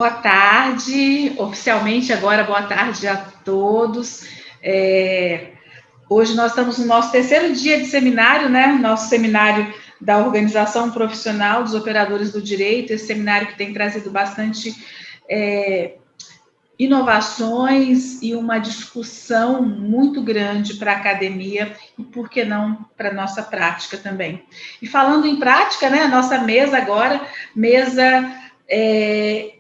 Boa tarde, oficialmente agora, boa tarde a todos. Hoje nós estamos no nosso terceiro dia de seminário, né? Nosso seminário da Organização Profissional dos Operadores do Direito, esse seminário que tem trazido bastante inovações e uma discussão muito grande para a academia e, por que não, para a nossa prática também. E falando em prática, né? A nossa mesa agora,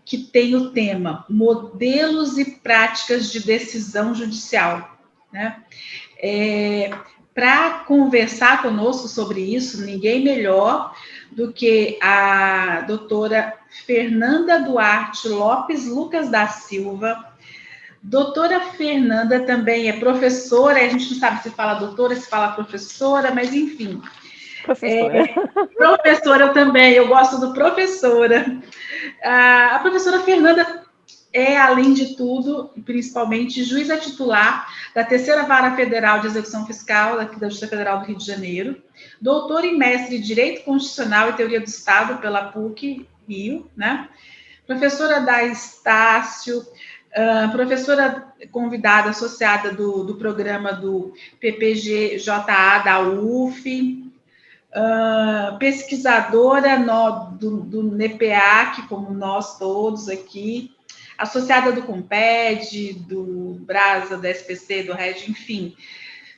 que tem o tema Modelos e Práticas de Decisão Judicial, né? Para conversar conosco sobre isso, ninguém melhor do que a doutora Fernanda Duarte Lopes Lucas da Silva. Doutora Fernanda também é professora, a gente não sabe se fala doutora, se fala professora, mas enfim. Professora. Professora também, eu gosto do professora. A professora Fernanda é, além de tudo, principalmente juíza titular da Terceira Vara Federal de Execução Fiscal, aqui da Justiça Federal do Rio de Janeiro, doutora e mestre em Direito Constitucional e Teoria do Estado pela PUC Rio, né? Professora da Estácio, professora convidada associada do programa do PPG-JA da UF, pesquisadora do NEPEAC, como nós todos aqui, associada do Comped, do Brasa, do SPC, do RED, enfim.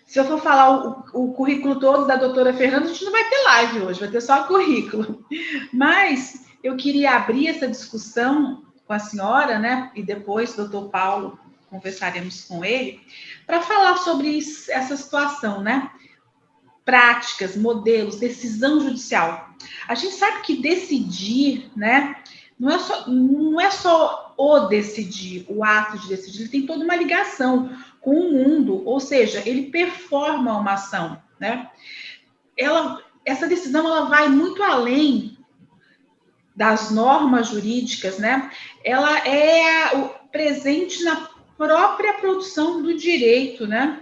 Se eu for falar o currículo todo da doutora Fernanda, a gente não vai ter live hoje, vai ter só currículo. Mas eu queria abrir essa discussão com a senhora, né? E depois, doutor Paulo, conversaremos com ele, para falar sobre essa situação, né? Práticas, modelos, decisão judicial. A gente sabe que decidir, né? Não é só o decidir, o ato de decidir, ele tem toda uma ligação com o mundo, ou seja, ele performa uma ação, né? Essa decisão ela vai muito além das normas jurídicas, né? Ela é presente na própria produção do direito, né?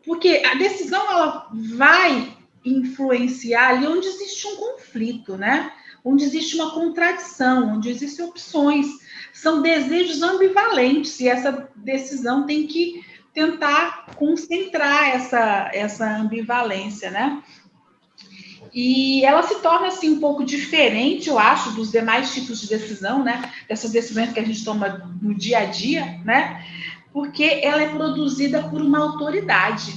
Porque a decisão ela vai influenciar ali onde existe um conflito, né? Onde existe uma contradição, onde existem opções. São desejos ambivalentes e essa decisão tem que tentar concentrar essa ambivalência, né? E ela se torna, assim, um pouco diferente, eu acho, dos demais tipos de decisão, né? Dessas decisões que a gente toma no dia a dia, né? Porque ela é produzida por uma autoridade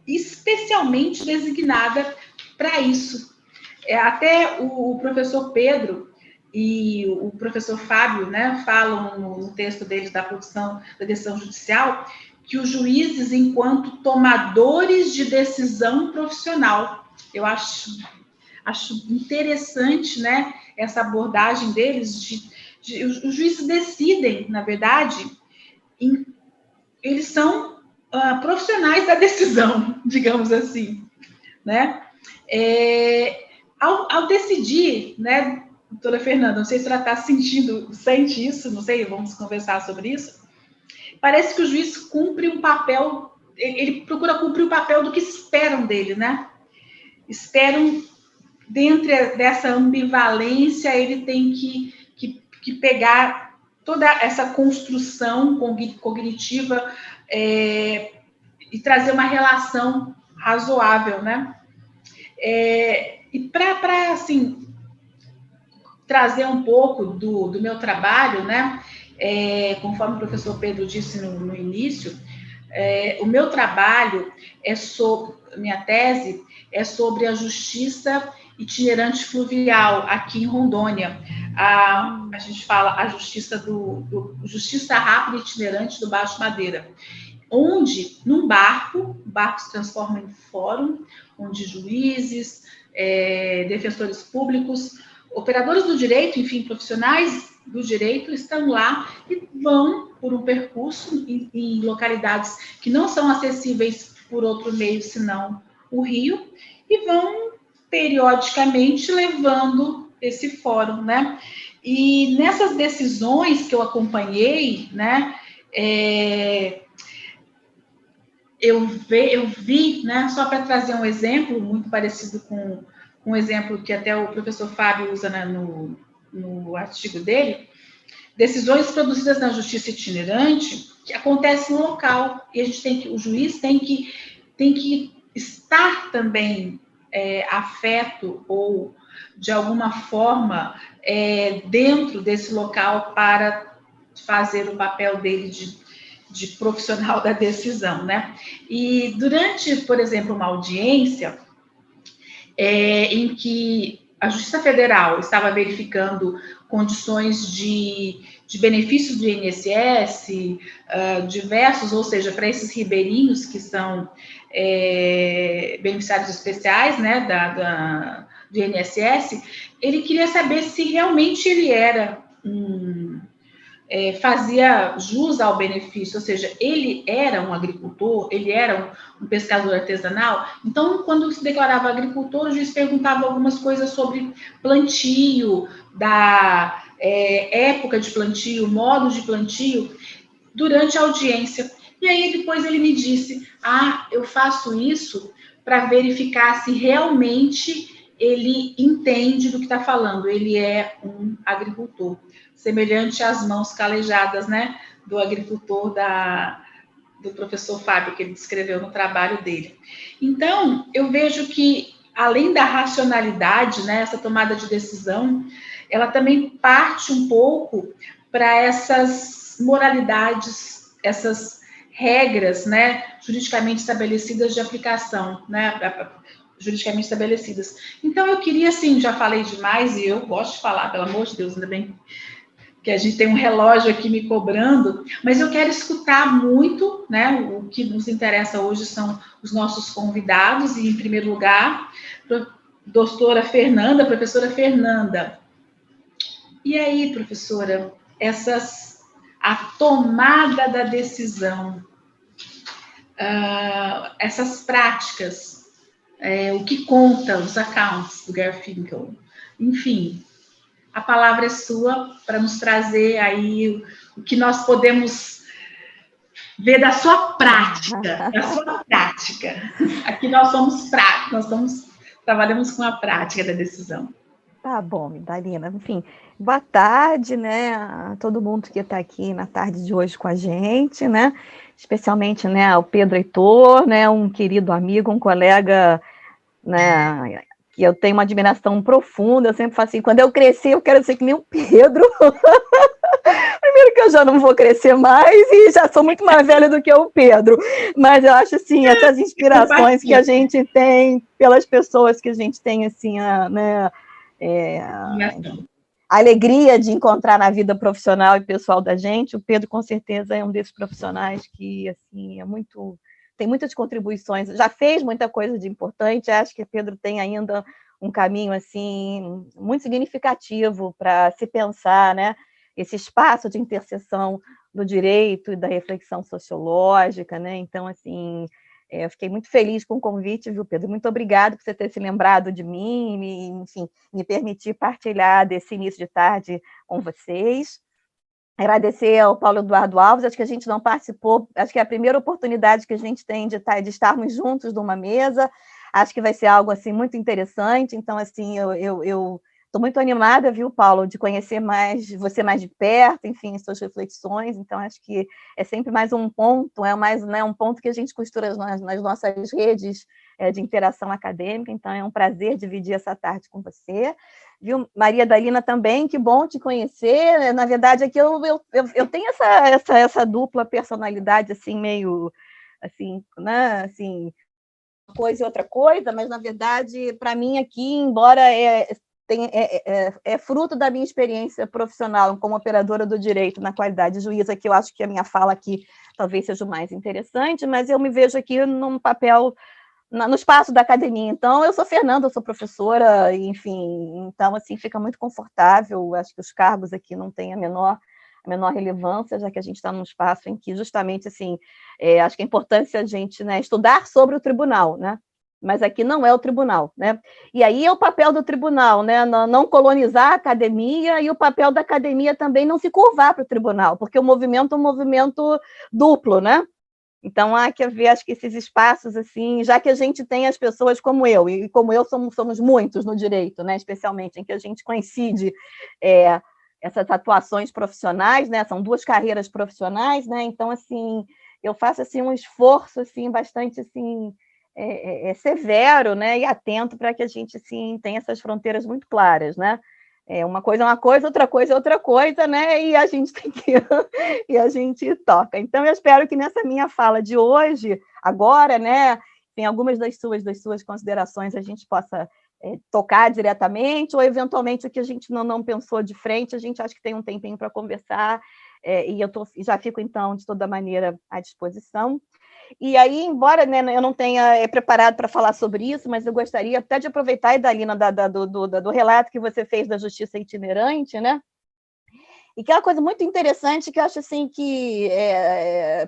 especialmente designada para isso. Até o professor Pedro e o professor Fábio, né, falam no texto deles da produção da decisão judicial que os juízes, enquanto tomadores de decisão profissional, eu acho interessante, né, essa abordagem deles os juízes decidem, na verdade, eles são profissionais da decisão, digamos assim, né? Ao decidir, né, doutora Fernanda, não sei se ela está sente isso, não sei, vamos conversar sobre isso. Parece que o juiz cumpre um papel, ele procura cumprir o papel do que esperam dele, né? Esperam, dentro dessa ambivalência, ele tem que pegar toda essa construção cognitiva e trazer uma relação razoável, né? E para, assim, trazer um pouco do meu trabalho, né? Conforme o professor Pedro disse no início, o meu trabalho minha tese é sobre a justiça itinerante fluvial aqui em Rondônia. A gente fala a justiça rápida itinerante do Baixo Madeira, onde, num barco, o barco se transforma em fórum, onde juízes, defensores públicos, operadores do direito, enfim, profissionais do direito estão lá e vão por um percurso em localidades que não são acessíveis por outro meio senão o rio, e vão periodicamente levando esse fórum, né? E nessas decisões que eu acompanhei, né, eu vi, né, só para trazer um exemplo muito parecido com um exemplo que até o professor Fábio usa, né, no artigo dele, decisões produzidas na justiça itinerante que acontecem no local, e o juiz tem que estar também afeto ou, de alguma forma, dentro desse local para fazer o papel dele de profissional da decisão, né? E durante, por exemplo, uma audiência em que a Justiça Federal estava verificando condições de benefícios do INSS diversos, ou seja, para esses ribeirinhos que são beneficiários especiais, né, do INSS, ele queria saber se realmente ele era fazia jus ao benefício, ou seja, ele era um agricultor, ele era um pescador artesanal. Então, quando se declarava agricultor, o juiz perguntava algumas coisas sobre plantio, da época de plantio, modo de plantio, durante a audiência. E aí, depois ele me disse, eu faço isso para verificar se realmente ele entende do que está falando, ele é um agricultor, semelhante às mãos calejadas, né, do agricultor do professor Fábio, que ele descreveu no trabalho dele. Então, eu vejo que, além da racionalidade, né, essa tomada de decisão, ela também parte um pouco para essas moralidades, essas regras, né, juridicamente estabelecidas de aplicação, né, juridicamente estabelecidas. Então, eu queria, assim, já falei demais, e eu gosto de falar, pelo amor de Deus, ainda bem que a gente tem um relógio aqui me cobrando, mas eu quero escutar muito, né, o que nos interessa hoje são os nossos convidados, e, em primeiro lugar, professora Fernanda. E aí, professora, a tomada da decisão, essas práticas, o que conta, os accounts do Garfinkel, enfim, a palavra é sua para nos trazer aí o que nós podemos ver da sua prática, Aqui nós somos práticos, trabalhamos com a prática da decisão. Tá bom, Dalina. Enfim, boa tarde, né, a todo mundo que está aqui na tarde de hoje com a gente, né, especialmente, né, ao Pedro Heitor, né, um querido amigo, um colega, né, que eu tenho uma admiração profunda. Eu sempre falo assim, quando eu crescer, eu quero ser que nem o Pedro. Primeiro que eu já não vou crescer mais e já sou muito mais velha do que o Pedro, mas eu acho, assim, essas inspirações que a gente tem pelas pessoas que a gente tem, assim, né, a alegria de encontrar na vida profissional e pessoal da gente. O Pedro, com certeza, é um desses profissionais que, assim, tem muitas contribuições, já fez muita coisa de importante. Acho que o Pedro tem ainda um caminho, assim, muito significativo para se pensar, né, esse espaço de interseção do direito e da reflexão sociológica, né? Então, assim, eu fiquei muito feliz com o convite, viu, Pedro? Muito obrigado por você ter se lembrado de mim, enfim, me permitir partilhar desse início de tarde com vocês. Agradecer ao Paulo Eduardo Alves, acho que a gente não participou, acho que é a primeira oportunidade que a gente tem de estarmos juntos numa mesa, acho que vai ser algo, assim, muito interessante. Então, assim, eu estou muito animada, viu, Paulo, de conhecer você mais de perto, enfim, suas reflexões. Então, acho que é sempre mais um ponto, né, um ponto que a gente costura nas nossas redes de interação acadêmica. Então, é um prazer dividir essa tarde com você. Viu, Maria Dalina, também, que bom te conhecer. Na verdade, aqui eu tenho essa dupla personalidade, assim, meio, assim, né, assim, uma coisa e outra coisa, mas, na verdade, para mim aqui, embora é fruto da minha experiência profissional como operadora do direito na qualidade de juíza, que eu acho que a minha fala aqui talvez seja o mais interessante, mas eu me vejo aqui num papel no espaço da academia. Então, eu sou Fernanda, eu sou professora, enfim, então, assim, fica muito confortável. Acho que os cargos aqui não têm a menor relevância, já que a gente está num espaço em que, justamente, assim, acho que é importante a gente, né, estudar sobre o tribunal, né? Mas aqui não é o tribunal, né? E aí é o papel do tribunal, né? Não colonizar a academia, e o papel da academia também não se curvar para o tribunal, porque o movimento é um movimento duplo, né? Então, há que haver, acho que esses espaços, assim, já que a gente tem as pessoas como eu, e como eu somos muitos no direito, né, especialmente, em que a gente coincide essas atuações profissionais, né? São 2 carreiras profissionais, né? Então, assim, eu faço assim um esforço assim bastante assim severo, né? E atento para que a gente assim tenha essas fronteiras muito claras, né? Uma coisa é uma coisa, outra coisa é outra coisa, né? E a gente tem que e a gente toca. Então, eu espero que nessa minha fala de hoje, agora, né? Tem algumas das suas considerações a gente possa tocar diretamente, ou eventualmente o que a gente não pensou de frente, a gente acha que tem um tempinho para conversar, e eu já fico, então, de toda maneira à disposição. E aí, embora, né, eu não tenha preparado para falar sobre isso, mas eu gostaria até de aproveitar, Idalina, do relato que você fez da justiça itinerante, né? E que é uma coisa muito interessante que eu acho assim que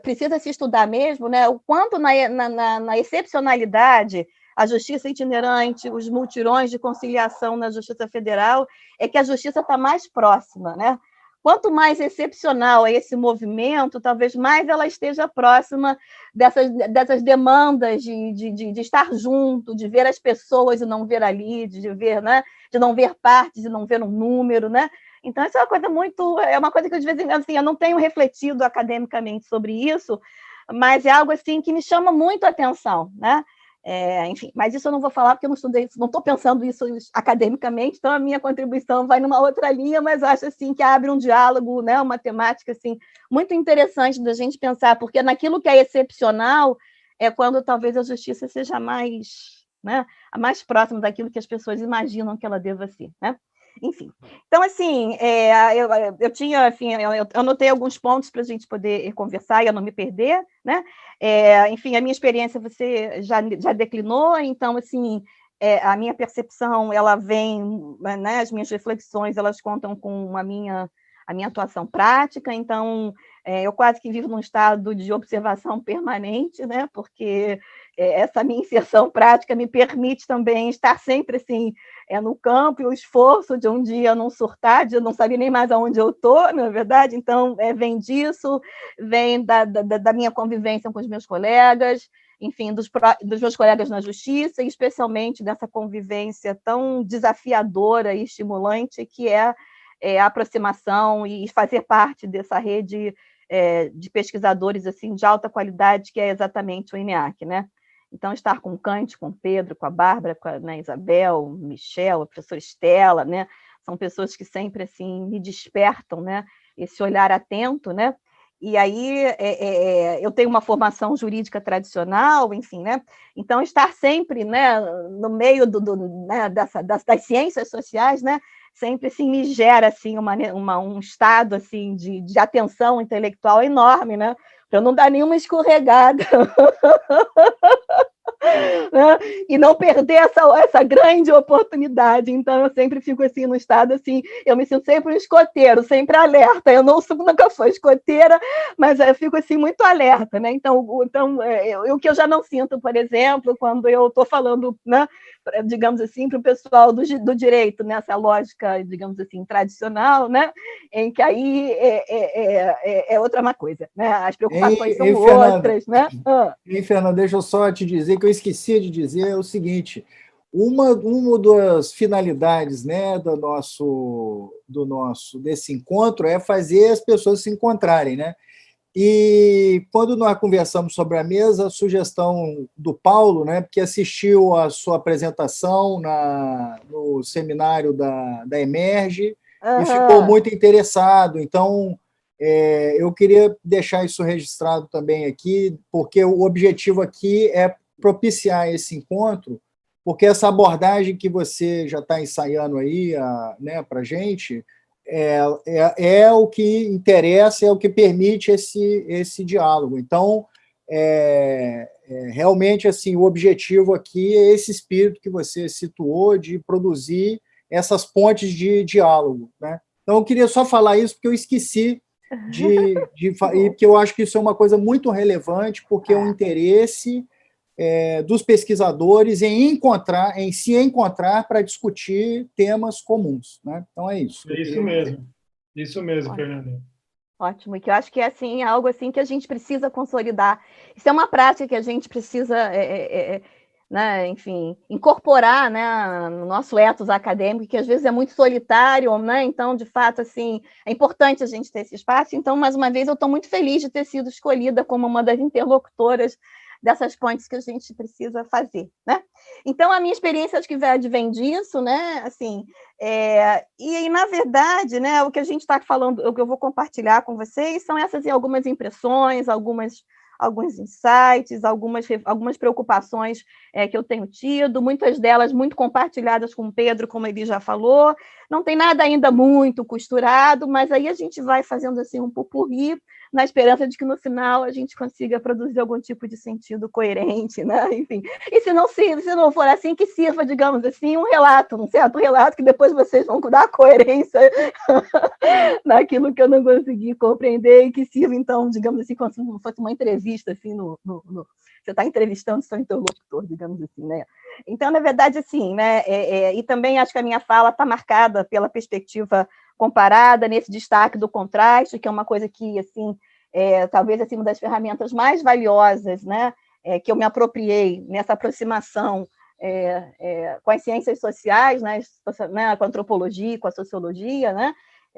precisa se estudar mesmo, né? O quanto na excepcionalidade a justiça itinerante, os multirões de conciliação na Justiça Federal, é que a justiça está mais próxima, né? Quanto mais excepcional é esse movimento, talvez mais ela esteja próxima dessas demandas de estar junto, de ver as pessoas e não ver ali, de ver, né? De não ver partes e não ver um número, né? Então, isso é uma coisa que, de vez em quando, assim, eu não tenho refletido academicamente sobre isso, mas é algo assim que me chama muito a atenção, né? Enfim, mas isso eu não vou falar porque eu não estudei, não estou pensando isso academicamente, então a minha contribuição vai numa outra linha, mas eu acho assim que abre um diálogo, né, uma temática assim muito interessante da gente pensar, porque naquilo que é excepcional é quando talvez a justiça seja mais, né, a mais próxima daquilo que as pessoas imaginam que ela deva ser, né? Enfim, então, assim, eu tinha, enfim, eu anotei alguns pontos para a gente poder conversar e eu não me perder, né? Enfim, a minha experiência você já declinou, então, assim, a minha percepção, ela vem, né, as minhas reflexões, elas contam com a minha atuação prática, então, eu quase que vivo num estado de observação permanente, né, porque essa minha inserção prática me permite também estar sempre, assim, no campo, e o esforço de um dia não surtar, de eu não saber nem mais aonde eu estou, na verdade, então, vem disso, vem da minha convivência com os meus colegas, enfim, dos meus colegas na justiça, e especialmente dessa convivência tão desafiadora e estimulante que é a aproximação e fazer parte dessa rede de pesquisadores assim de alta qualidade, que é exatamente o INEAC, né? Então, estar com o Cante, com o Pedro, com a Bárbara, com a Isabel, Michel, a professora Estela, né? São pessoas que sempre assim me despertam, né? Esse olhar atento, né? E aí eu tenho uma formação jurídica tradicional, enfim, né? Então, estar sempre, né, no meio né, das ciências sociais, né? Sempre assim, me gera assim, um estado assim, de atenção intelectual enorme, né? Para eu não dar nenhuma escorregada. Né? E não perder essa grande oportunidade. Então, eu sempre fico assim no estado assim, eu me sinto sempre um escoteiro, sempre alerta. Eu não nunca fui escoteira, mas eu fico assim muito alerta, né? Então o que eu já não sinto, por exemplo, quando eu estou falando, né, digamos assim, para o pessoal do direito, nessa lógica, digamos assim, tradicional, né? Em que aí é outra uma coisa, né? As preocupações são outras, né? Fernanda, deixa eu só te dizer que eu esqueci de dizer o seguinte: uma das finalidades, né, desse encontro é fazer as pessoas se encontrarem, né? E quando nós conversamos sobre a mesa, a sugestão do Paulo, né, que assistiu a sua apresentação no seminário da Emerge e ficou muito interessado. Então, eu queria deixar isso registrado também aqui, porque o objetivo aqui é propiciar esse encontro, porque essa abordagem que você já está ensaiando aí, né, para a gente, é o que interessa, é o que permite esse diálogo. Então, realmente, assim, o objetivo aqui é esse espírito que você situou de produzir essas pontes de diálogo, né? Então, eu queria só falar isso porque eu esqueci e porque eu acho que isso é uma coisa muito relevante, porque é um interesse dos pesquisadores em se encontrar para discutir temas comuns, né? Então é isso. Isso mesmo, Fernanda. Ótimo, e que eu acho que assim, é algo assim que a gente precisa consolidar. Isso é uma prática que a gente precisa né, enfim, incorporar, né, no nosso ethos acadêmico, que às vezes é muito solitário, né, então, de fato, assim, é importante a gente ter esse espaço. Então, mais uma vez, eu estou muito feliz de ter sido escolhida como uma das interlocutoras dessas pontes que a gente precisa fazer, né? Então, a minha experiência, acho que advém disso, né, assim, e, na verdade, né, o que a gente está falando, o que eu vou compartilhar com vocês são essas algumas impressões, alguns insights, algumas preocupações que eu tenho tido, muitas delas muito compartilhadas com o Pedro, como ele já falou. Não tem nada ainda muito costurado, mas aí a gente vai fazendo assim um popurrí, na esperança de que no final a gente consiga produzir algum tipo de sentido coerente, né? Enfim. E se não for assim, que sirva, digamos assim, um certo relato, que depois vocês vão dar coerência naquilo que eu não consegui compreender, e que sirva, então, digamos assim, como se fosse uma entrevista, assim, você está entrevistando seu interlocutor, digamos assim, né? Então, na verdade, assim, né, e também acho que a minha fala está marcada pela perspectiva comparada, nesse destaque do contraste, que é uma coisa que, assim, talvez assim, uma das ferramentas mais valiosas, né, que eu me apropriei nessa aproximação com as ciências sociais, né, com a antropologia, com a sociologia, né,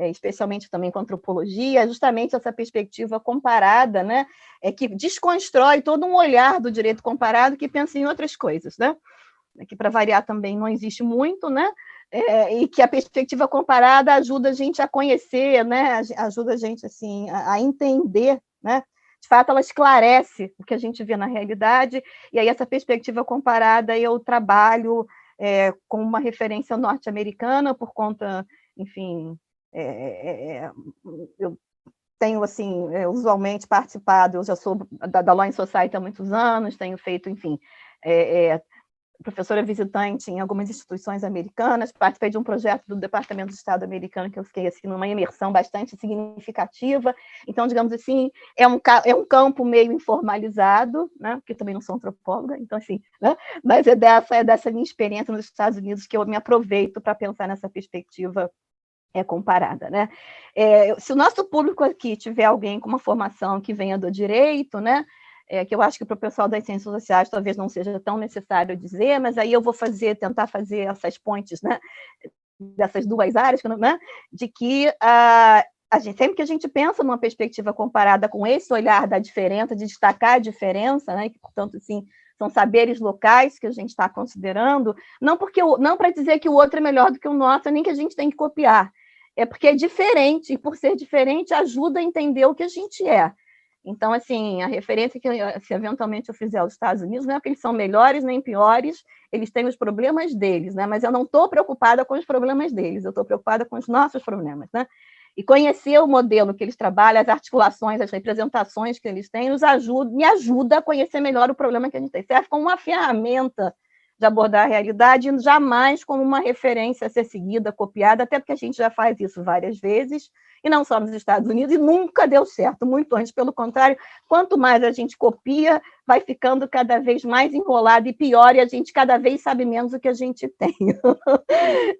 especialmente também com a antropologia, justamente essa perspectiva comparada, né, que desconstrói todo um olhar do direito comparado que pensa em outras coisas, né, que, para variar, também não existe muito, né, e que a perspectiva comparada ajuda a gente a conhecer, né, ajuda a gente assim, a entender, né, de fato, ela esclarece o que a gente vê na realidade, e aí essa perspectiva comparada eu trabalho com uma referência norte-americana, por conta, enfim, eu tenho, assim, usualmente participado, eu já sou da Law and Society há muitos anos, tenho feito, enfim, professora visitante em algumas instituições americanas, participei de um projeto do Departamento de Estado americano que eu fiquei assim, numa imersão bastante significativa. Então, digamos assim, é um campo meio informalizado, né? Porque eu também não sou antropóloga, então, assim, né? Mas é dessa minha experiência nos Estados Unidos que eu me aproveito para pensar nessa perspectiva comparada, né? Se o nosso público aqui tiver alguém com uma formação que venha do direito, né? Que eu acho que para o pessoal das ciências sociais talvez não seja tão necessário dizer, mas aí eu vou tentar fazer essas pontes, né, dessas duas áreas, né, de que sempre que a gente pensa numa perspectiva comparada com esse olhar da diferença, de destacar a diferença, né, que, portanto, assim, são saberes locais que a gente está considerando, não para dizer que o outro é melhor do que o nosso, nem que a gente tem que copiar, é porque é diferente, e por ser diferente ajuda a entender o que a gente é. Então, assim, a referência que, se eventualmente eu fizer aos Estados Unidos, não é que eles são melhores nem piores, eles têm os problemas deles, né? Mas eu não estou preocupada com os problemas deles, eu estou preocupada com os nossos problemas, né? E conhecer o modelo que eles trabalham, as articulações, as representações que eles têm, me ajuda a conhecer melhor o problema que a gente tem. Serve como uma ferramenta de abordar a realidade, jamais como uma referência a ser seguida, copiada, até porque a gente já faz isso várias vezes, e não só nos Estados Unidos, e nunca deu certo, muito antes, pelo contrário, quanto mais a gente copia, vai ficando cada vez mais enrolado e pior, e a gente cada vez sabe menos o que a gente tem.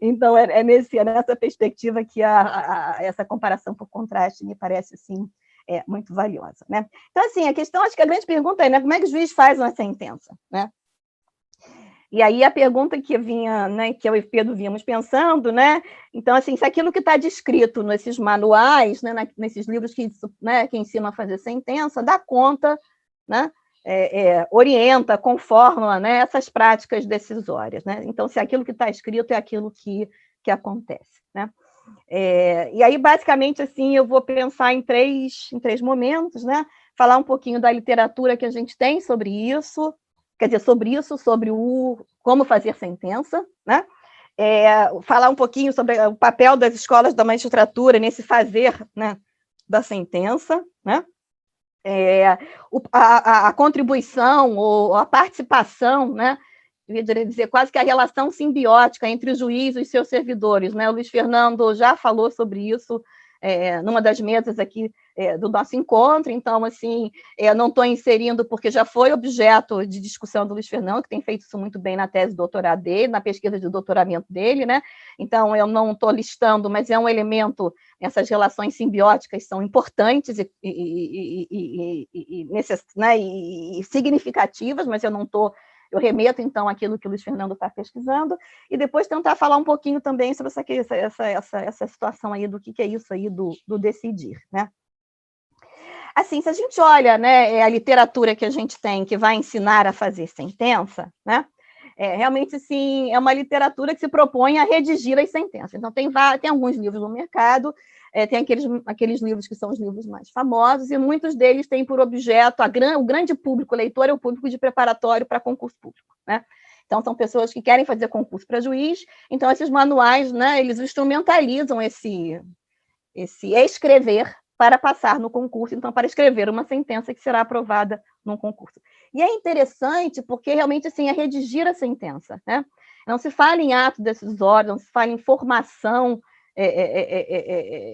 Então, nessa perspectiva que essa comparação por contraste me parece, assim, muito valiosa, né? Então, assim, acho que a grande pergunta é, né, como é que o juiz faz uma sentença, né? E aí a pergunta que vinha, né, que eu e o Pedro vínhamos pensando, né? Então, assim, se aquilo que está descrito nesses manuais, né, nesses livros que ensinam a fazer sentença, dá conta, né? Orienta, conforma, né, essas práticas decisórias, né? Então, se aquilo que está escrito é aquilo que acontece, né? E aí, basicamente, assim, eu vou pensar em três momentos, né? Falar um pouquinho da literatura que a gente tem sobre isso, quer dizer, sobre como fazer sentença, né? Falar um pouquinho sobre o papel das escolas da magistratura nesse fazer, né, da sentença, né? A contribuição ou a participação, né? Eu ia dizer quase que a relação simbiótica entre o juiz e os seus servidores, né? O Luiz Fernando já falou sobre isso numa das mesas aqui do nosso encontro, então, assim, não estou inserindo porque já foi objeto de discussão do Luiz Fernando, que tem feito isso muito bem na tese de doutorado dele, na pesquisa de doutoramento dele, né? Então, eu não estou listando, mas é um elemento, essas relações simbióticas são importantes e significativas, mas eu não estou eu remeto, então, àquilo que o Luiz Fernando está pesquisando, e depois tentar falar um pouquinho também sobre essa situação aí do que é isso aí do decidir, né? Assim, se a gente olha, né, a literatura que a gente tem, que vai ensinar a fazer sentença, né, realmente, assim, é uma literatura que se propõe a redigir as sentenças. Então, tem alguns livros no mercado, tem aqueles livros que são os livros mais famosos, e muitos deles têm por objeto, o grande público leitor é o público de preparatório para concurso público, né? Então, são pessoas que querem fazer concurso para juiz, então esses manuais, né, eles instrumentalizam esse escrever para passar no concurso, então, para escrever uma sentença que será aprovada num concurso. E é interessante porque, realmente, assim, é redigir a sentença, né? Não se fala em ato decisório, não se fala em formação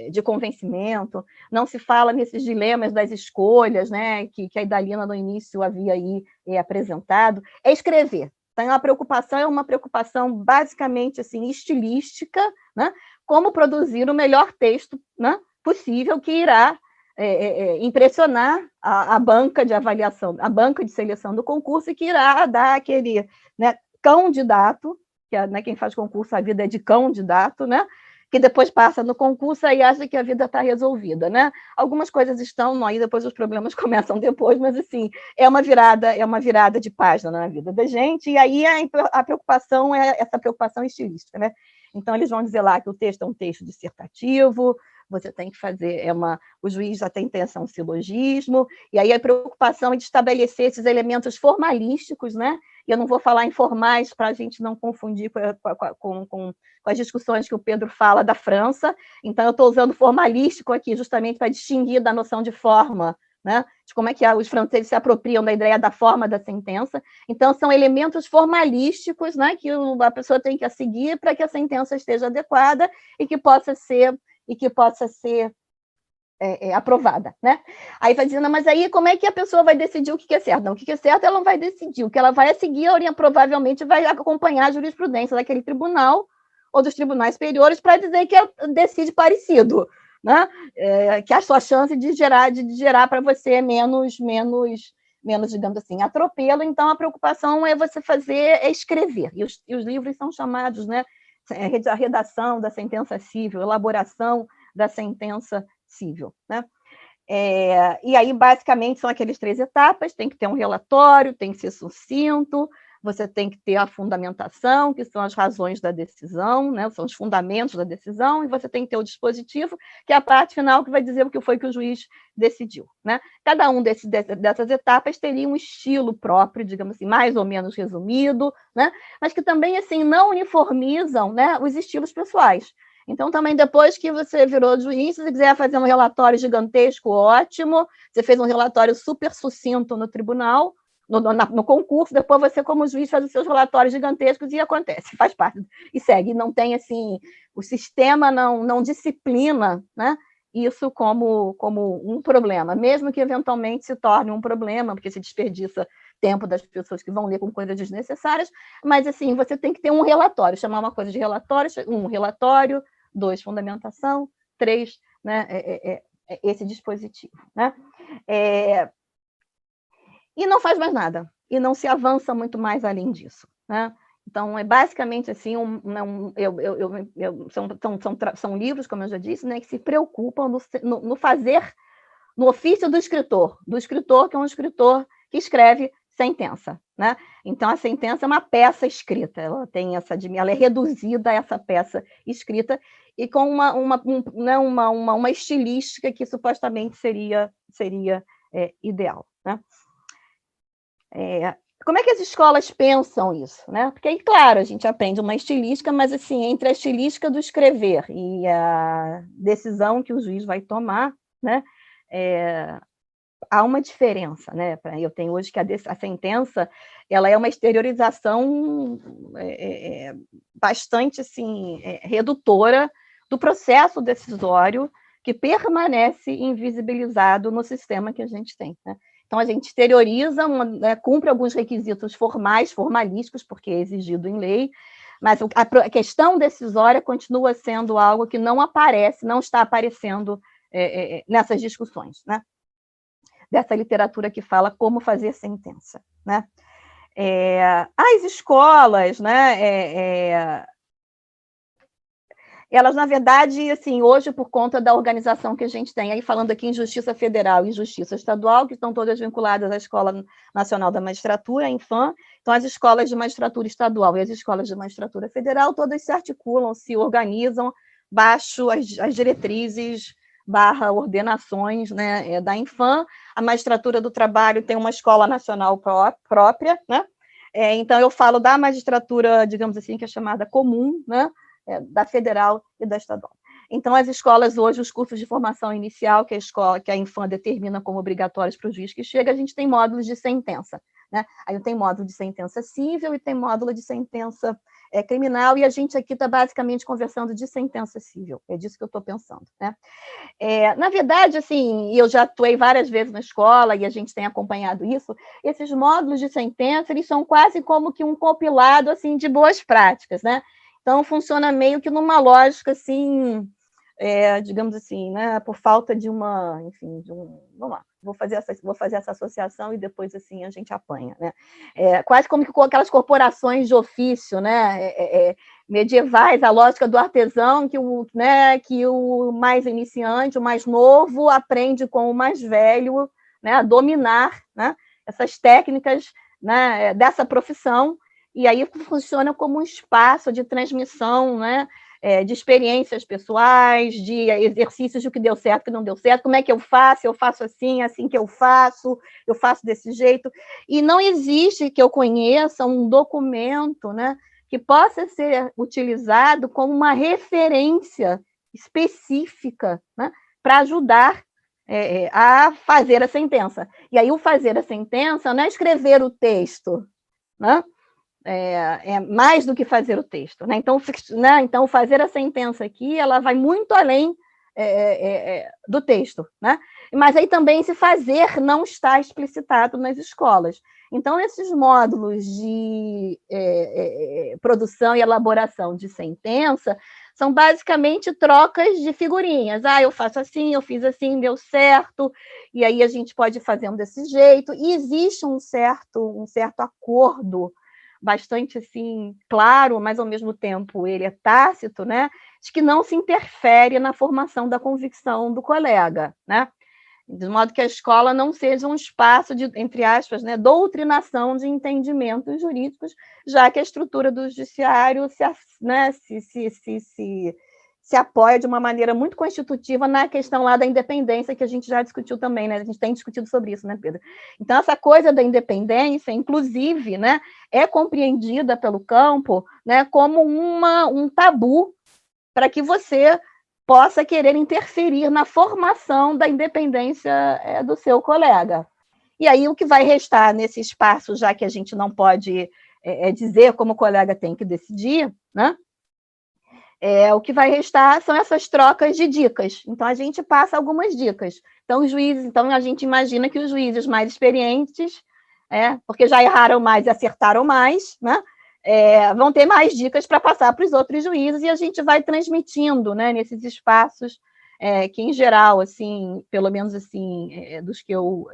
de convencimento, não se fala nesses dilemas das escolhas, né, que a Idalina, no início, havia aí apresentado. É escrever. Então, é uma preocupação basicamente assim, estilística, né? Como produzir o melhor texto, né, possível que irá impressionar a banca de avaliação, a banca de seleção do concurso, e que irá dar aquele, né, candidato, que né, quem faz concurso, a vida é de candidato, né, que depois passa no concurso e acha que a vida está resolvida, né? Algumas coisas estão aí, depois os problemas começam depois, mas assim, é uma virada de página na vida da gente, e aí a preocupação é essa preocupação estilística, né? Então, eles vão dizer lá que o texto é um texto dissertativo, você tem que fazer, o juiz já tem intenção de silogismo, e aí a preocupação é de estabelecer esses elementos formalísticos, né? E eu não vou falar em formais para a gente não confundir com as discussões que o Pedro fala da França, então eu estou usando formalístico aqui justamente para distinguir da noção de forma, né? De como é que os franceses se apropriam da ideia da forma da sentença. Então, são elementos formalísticos, né, que a pessoa tem que seguir para que a sentença esteja adequada e que possa ser aprovada, né? Aí vai dizendo, mas aí como é que a pessoa vai decidir o que é certo? Não, o que é certo ela não vai decidir, o que ela vai seguir, provavelmente vai acompanhar a jurisprudência daquele tribunal ou dos tribunais superiores para dizer que decide parecido, né? Que a sua chance de gerar para você é menos, digamos assim, atropelo. Então, a preocupação é você escrever. E os livros são chamados, né? A redação da sentença civil, elaboração da sentença civil, né? E aí, basicamente, são aquelas 3 etapas: tem que ter um relatório, tem que ser sucinto, você tem que ter a fundamentação, que são as razões da decisão, né? São os fundamentos da decisão, e você tem que ter o dispositivo, que é a parte final que vai dizer o que foi que o juiz decidiu, né? Cada um dessas etapas teria um estilo próprio, digamos assim, mais ou menos resumido, né? Mas que também, assim, não uniformizam, né, os estilos pessoais. Então, também, depois que você virou juiz, se você quiser fazer um relatório gigantesco, ótimo, você fez um relatório super sucinto no tribunal, no concurso, depois você, como juiz, faz os seus relatórios gigantescos e acontece, faz parte, e segue. Não tem, assim, o sistema não disciplina, né, isso como um problema, mesmo que eventualmente se torne um problema, porque se desperdiça tempo das pessoas que vão ler com coisas desnecessárias, mas, assim, você tem que ter um relatório, chamar uma coisa de relatório, 1, relatório, 2, fundamentação, 3, né, esse dispositivo, né? E não faz mais nada, e não se avança muito mais além disso, né? Então, é basicamente assim, são livros, como eu já disse, né, que se preocupam no fazer, no ofício do escritor, que é um escritor que escreve sentença, né? Então, a sentença é uma peça escrita, ela é reduzida a essa peça escrita, e com uma estilística que supostamente seria ideal, né? Como é que as escolas pensam isso, né? Porque aí, claro, a gente aprende uma estilística, mas, assim, entre a estilística do escrever e a decisão que o juiz vai tomar, né, há uma diferença, né? Eu tenho hoje que a sentença, ela é uma exteriorização bastante, assim, redutora do processo decisório que permanece invisibilizado no sistema que a gente tem, né? Então, a gente exterioriza, cumpre alguns requisitos formalísticos, porque é exigido em lei, mas a questão decisória continua sendo algo que não está aparecendo nessas discussões, né? Dessa literatura que fala como fazer sentença, né? As escolas, né, elas, na verdade, assim, hoje, por conta da organização que a gente tem, aí falando aqui em Justiça Federal e Justiça Estadual, que estão todas vinculadas à Escola Nacional da Magistratura, a Infam, então as escolas de magistratura estadual e as escolas de magistratura federal, todas se articulam, se organizam baixo as diretrizes / ordenações, né, da Infam. A magistratura do trabalho tem uma escola nacional própria, né? Então eu falo da magistratura, digamos assim, que é chamada comum, né? Da federal e da estadual. Então, as escolas hoje, os cursos de formação inicial, que a Infam determina como obrigatórios para o juiz que chega, a gente tem módulos de sentença, né? Aí tem módulo de sentença civil e tem módulo de sentença criminal, e a gente aqui está basicamente conversando de sentença civil, é disso que eu estou pensando, né? Na verdade, assim, eu já atuei várias vezes na escola e a gente tem acompanhado isso, esses módulos de sentença, eles são quase como que um compilado, assim, de boas práticas, né? Então, funciona meio que numa lógica, assim, digamos assim, né, por falta de uma, enfim, vamos lá, vou fazer essa associação e depois, assim, a gente apanha, né? Quase como que com aquelas corporações de ofício, né, medievais, a lógica do artesão, que o mais iniciante, o mais novo, aprende com o mais velho, né, a dominar, né, essas técnicas, né, dessa profissão. E aí funciona como um espaço de transmissão, né, de experiências pessoais, de exercícios do que deu certo, que não deu certo, como é que eu faço assim que eu faço desse jeito. E não existe, que eu conheça, um documento, né, que possa ser utilizado como uma referência específica, né, para ajudar a fazer a sentença. E aí o fazer a sentença não é escrever o texto, né? Mais do que fazer o texto, né? Então, fazer a sentença aqui, ela vai muito além do texto, né? Mas aí também esse fazer não está explicitado nas escolas. Então, esses módulos de produção e elaboração de sentença são basicamente trocas de figurinhas. Eu faço assim, eu fiz assim, deu certo, e aí a gente pode fazer desse jeito. E existe um certo acordo bastante assim claro, mas ao mesmo tempo ele é tácito, né, de que não se interfere na formação da convicção do colega, né, de modo que a escola não seja um espaço de, entre aspas, né, doutrinação de entendimentos jurídicos, já que a estrutura do judiciário se apoia de uma maneira muito constitutiva na questão lá da independência, que a gente já discutiu também, né? A gente tem discutido sobre isso, né, Pedro? Então, essa coisa da independência, inclusive, né, é compreendida pelo campo, né, como um tabu para que você possa querer interferir na formação da independência do seu colega. E aí, o que vai restar nesse espaço, já que a gente não pode dizer como o colega tem que decidir, né? O que vai restar são essas trocas de dicas. Então, a gente passa algumas dicas. Então, a gente imagina que os juízes mais experientes, porque já erraram mais e acertaram mais, né, vão ter mais dicas para passar para os outros juízes, e a gente vai transmitindo, né, nesses espaços que, em geral, assim, pelo menos assim, dos que eu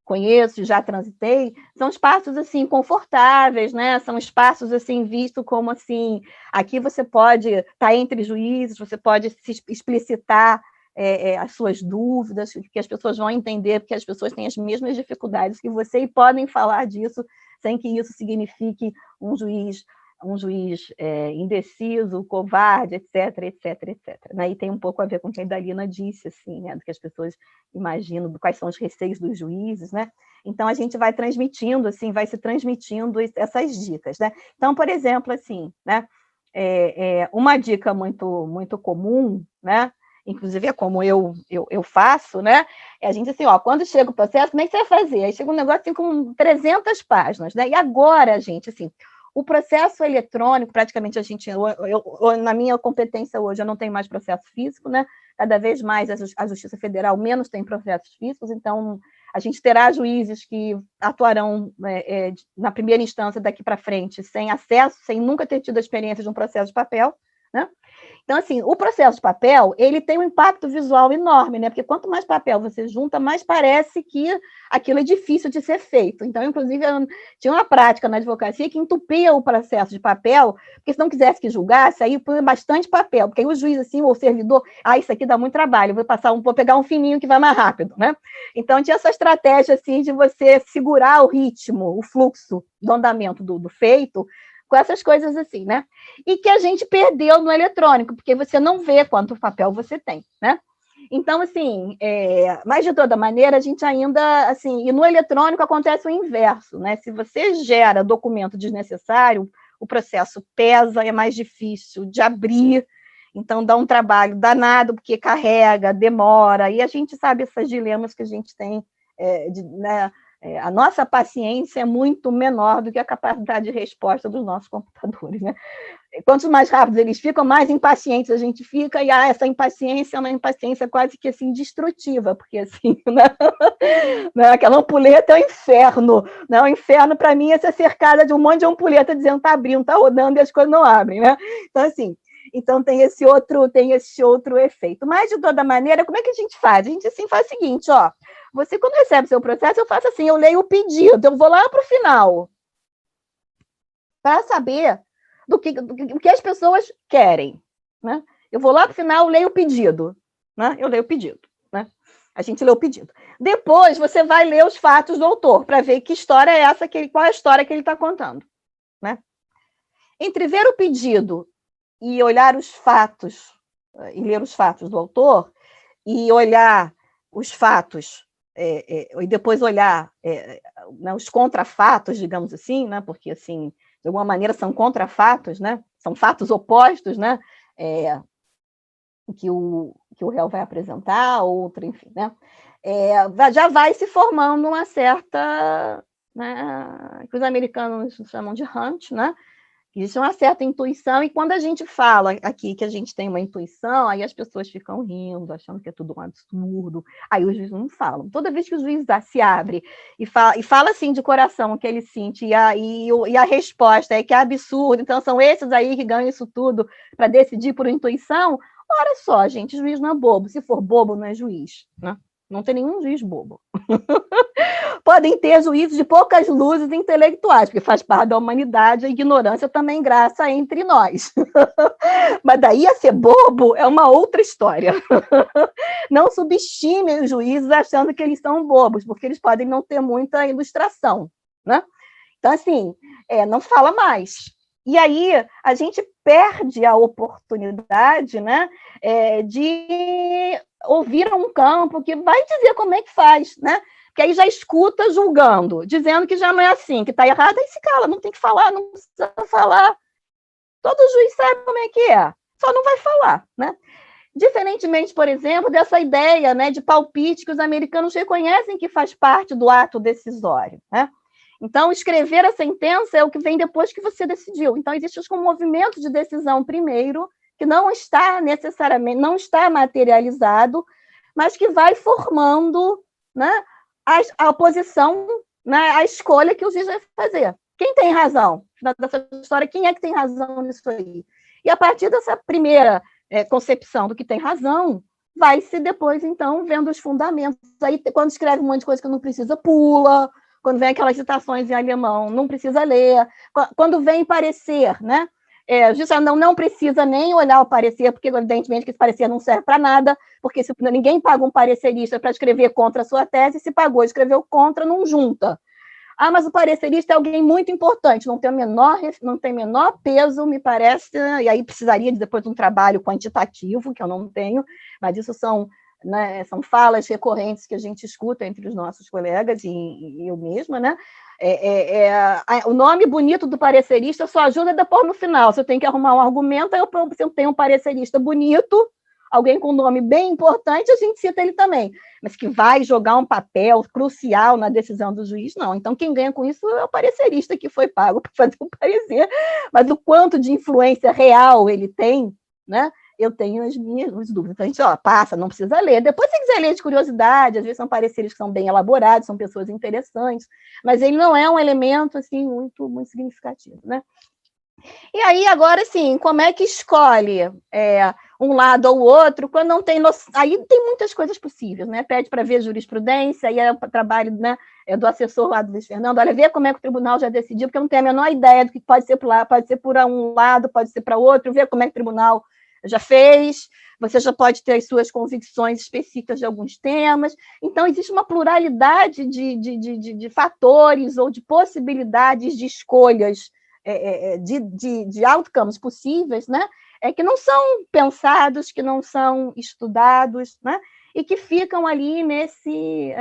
conheço, já transitei, são espaços assim confortáveis, né? São espaços assim visto como assim, aqui você pode estar entre juízes, você pode se explicitar as suas dúvidas, que as pessoas vão entender, porque as pessoas têm as mesmas dificuldades que você e podem falar disso sem que isso signifique um juiz indeciso, covarde, etc, etc, etc. E tem um pouco a ver com o que a Idalina disse, assim, né, do que as pessoas imaginam, quais são os receios dos juízes, né? Então, a gente vai transmitindo, assim, vai se transmitindo essas dicas, né? Então, por exemplo, assim, né, uma dica muito, muito comum, né, inclusive é como eu faço, né? A gente assim, quando chega o processo, como é que você vai fazer? Aí chega um negócio assim com 300 páginas, né? E agora, gente, assim, o processo eletrônico, praticamente a gente, na minha competência hoje, eu não tenho mais processo físico, né? Cada vez mais a Justiça Federal menos tem processos físicos, então a gente terá juízes que atuarão na primeira instância daqui para frente, sem acesso, sem nunca ter tido a experiência de um processo de papel, né? Então, assim, o processo de papel, ele tem um impacto visual enorme, né? Porque quanto mais papel você junta, mais parece que aquilo é difícil de ser feito. Então, inclusive, eu tinha uma prática na advocacia que entupia o processo de papel, porque se não quisesse que julgasse, aí põe bastante papel, porque aí o juiz, assim, ou o servidor, isso aqui dá muito trabalho, vou pegar um fininho que vai mais rápido, né? Então, tinha essa estratégia, assim, de você segurar o ritmo, o fluxo do andamento do feito, com essas coisas assim, né? E que a gente perdeu no eletrônico, porque você não vê quanto papel você tem, né? Então, assim, mas de toda maneira, a gente ainda, assim, e no eletrônico acontece o inverso, né? Se você gera documento desnecessário, o processo pesa, é mais difícil de abrir, então dá um trabalho danado, porque carrega, demora, e a gente sabe esses dilemas que a gente tem, né? A nossa paciência é muito menor do que a capacidade de resposta dos nossos computadores, né? Quanto mais rápidos eles ficam, mais impacientes a gente fica, e essa impaciência é uma impaciência quase que assim, destrutiva, porque assim, né, aquela ampulheta é o inferno, né? O inferno, para mim, é ser cercada de um monte de ampulheta dizendo que está abrindo, está rodando e as coisas não abrem, né? Então, assim, tem esse outro efeito. Mas, de toda maneira, como é que a gente faz? A gente assim, faz o seguinte, ó, você, quando recebe seu processo, eu faço assim, eu leio o pedido, eu vou lá para o final, para saber do que as pessoas querem, né? Eu vou lá para o final, leio o pedido, né? Eu leio o pedido, né? A gente lê o pedido. Depois, você vai ler os fatos do autor, para ver que história é essa, qual é a história que ele está contando, né? Entre ver o pedido e olhar os fatos, e ler os fatos do autor, e olhar os fatos, e depois olhar né, os contrafatos, digamos assim, né, porque, assim, de alguma maneira são contrafatos, né, são fatos opostos, né, que o réu vai apresentar, outro, enfim, né, já vai se formando uma certa, né, que os americanos chamam de hunch, né, existe uma certa intuição, e quando a gente fala aqui que a gente tem uma intuição, aí as pessoas ficam rindo, achando que é tudo um absurdo, aí os juízes não falam. Toda vez que o juiz se abre e fala assim de coração o que ele sente, e a resposta é que é absurdo, então são esses aí que ganham isso tudo para decidir por intuição, olha só, gente, juiz não é bobo, se for bobo não é juiz, né? Não tem nenhum juiz bobo. Podem ter juízes de poucas luzes intelectuais, porque faz parte da humanidade, a ignorância também graça entre nós. Mas daí a ser bobo é uma outra história. Não subestimem os juízes achando que eles são bobos, porque eles podem não ter muita ilustração, né? Então, assim, não fala mais. E aí a gente perde a oportunidade, né, de ouvir um campo que vai dizer como é que faz, né? Que aí já escuta julgando, dizendo que já não é assim, que está errado, aí se cala, não tem que falar, não precisa falar. Todo juiz sabe como é que é, só não vai falar, né? Diferentemente, por exemplo, dessa ideia, né, de palpite que os americanos reconhecem que faz parte do ato decisório, né? Então, escrever a sentença é o que vem depois que você decidiu. Então, existe um movimento de decisão primeiro, que não está necessariamente, não está materializado, mas que vai formando, né, a oposição, né, a escolha que o juiz vai fazer. Quem tem razão dessa história? Quem é que tem razão nisso aí? E a partir dessa primeira concepção do que tem razão, vai-se depois, então, vendo os fundamentos. Aí, quando escreve um monte de coisa que não precisa, pula. Quando vem aquelas citações em alemão, não precisa ler. Quando vem parecer, né? A justiça não precisa nem olhar o parecer, porque, evidentemente, que esse parecer não serve para nada, porque ninguém paga um parecerista para escrever contra a sua tese, se pagou, escreveu contra, não junta. Ah, mas o parecerista é alguém muito importante, não tem menor peso, me parece, e aí precisaria depois de um trabalho quantitativo, que eu não tenho, mas isso são, né, são falas recorrentes que a gente escuta entre os nossos colegas e eu mesma, né? O nome bonito do parecerista só ajuda depois no final. Você tem que arrumar um argumento, aí eu tenho um parecerista bonito, alguém com um nome bem importante, a gente cita ele também, mas que vai jogar um papel crucial na decisão do juiz, não. Então, quem ganha com isso é o parecerista que foi pago para fazer o parecer, mas o quanto de influência real ele tem, né? Eu tenho as minhas dúvidas. Então, a gente passa, não precisa ler. Depois, se quiser ler de curiosidade, às vezes são pareceres que são bem elaborados, são pessoas interessantes, mas ele não é um elemento assim, muito, muito significativo, né? E aí, agora, sim, como é que escolhe um lado ou outro, quando não tem noção? Aí tem muitas coisas possíveis, né? Pede para ver jurisprudência, aí é o trabalho, né, do assessor lá do Luiz Fernando, olha, vê como é que o tribunal já decidiu, porque eu não tenho a menor ideia do que pode ser por lá, pode ser por um lado, pode ser para outro, vê como é que o tribunal já fez, você já pode ter as suas convicções específicas de alguns temas. Então, existe uma pluralidade de fatores ou de possibilidades de escolhas de outcomes possíveis, né? Que não são pensados, que não são estudados, né? E que ficam ali nesse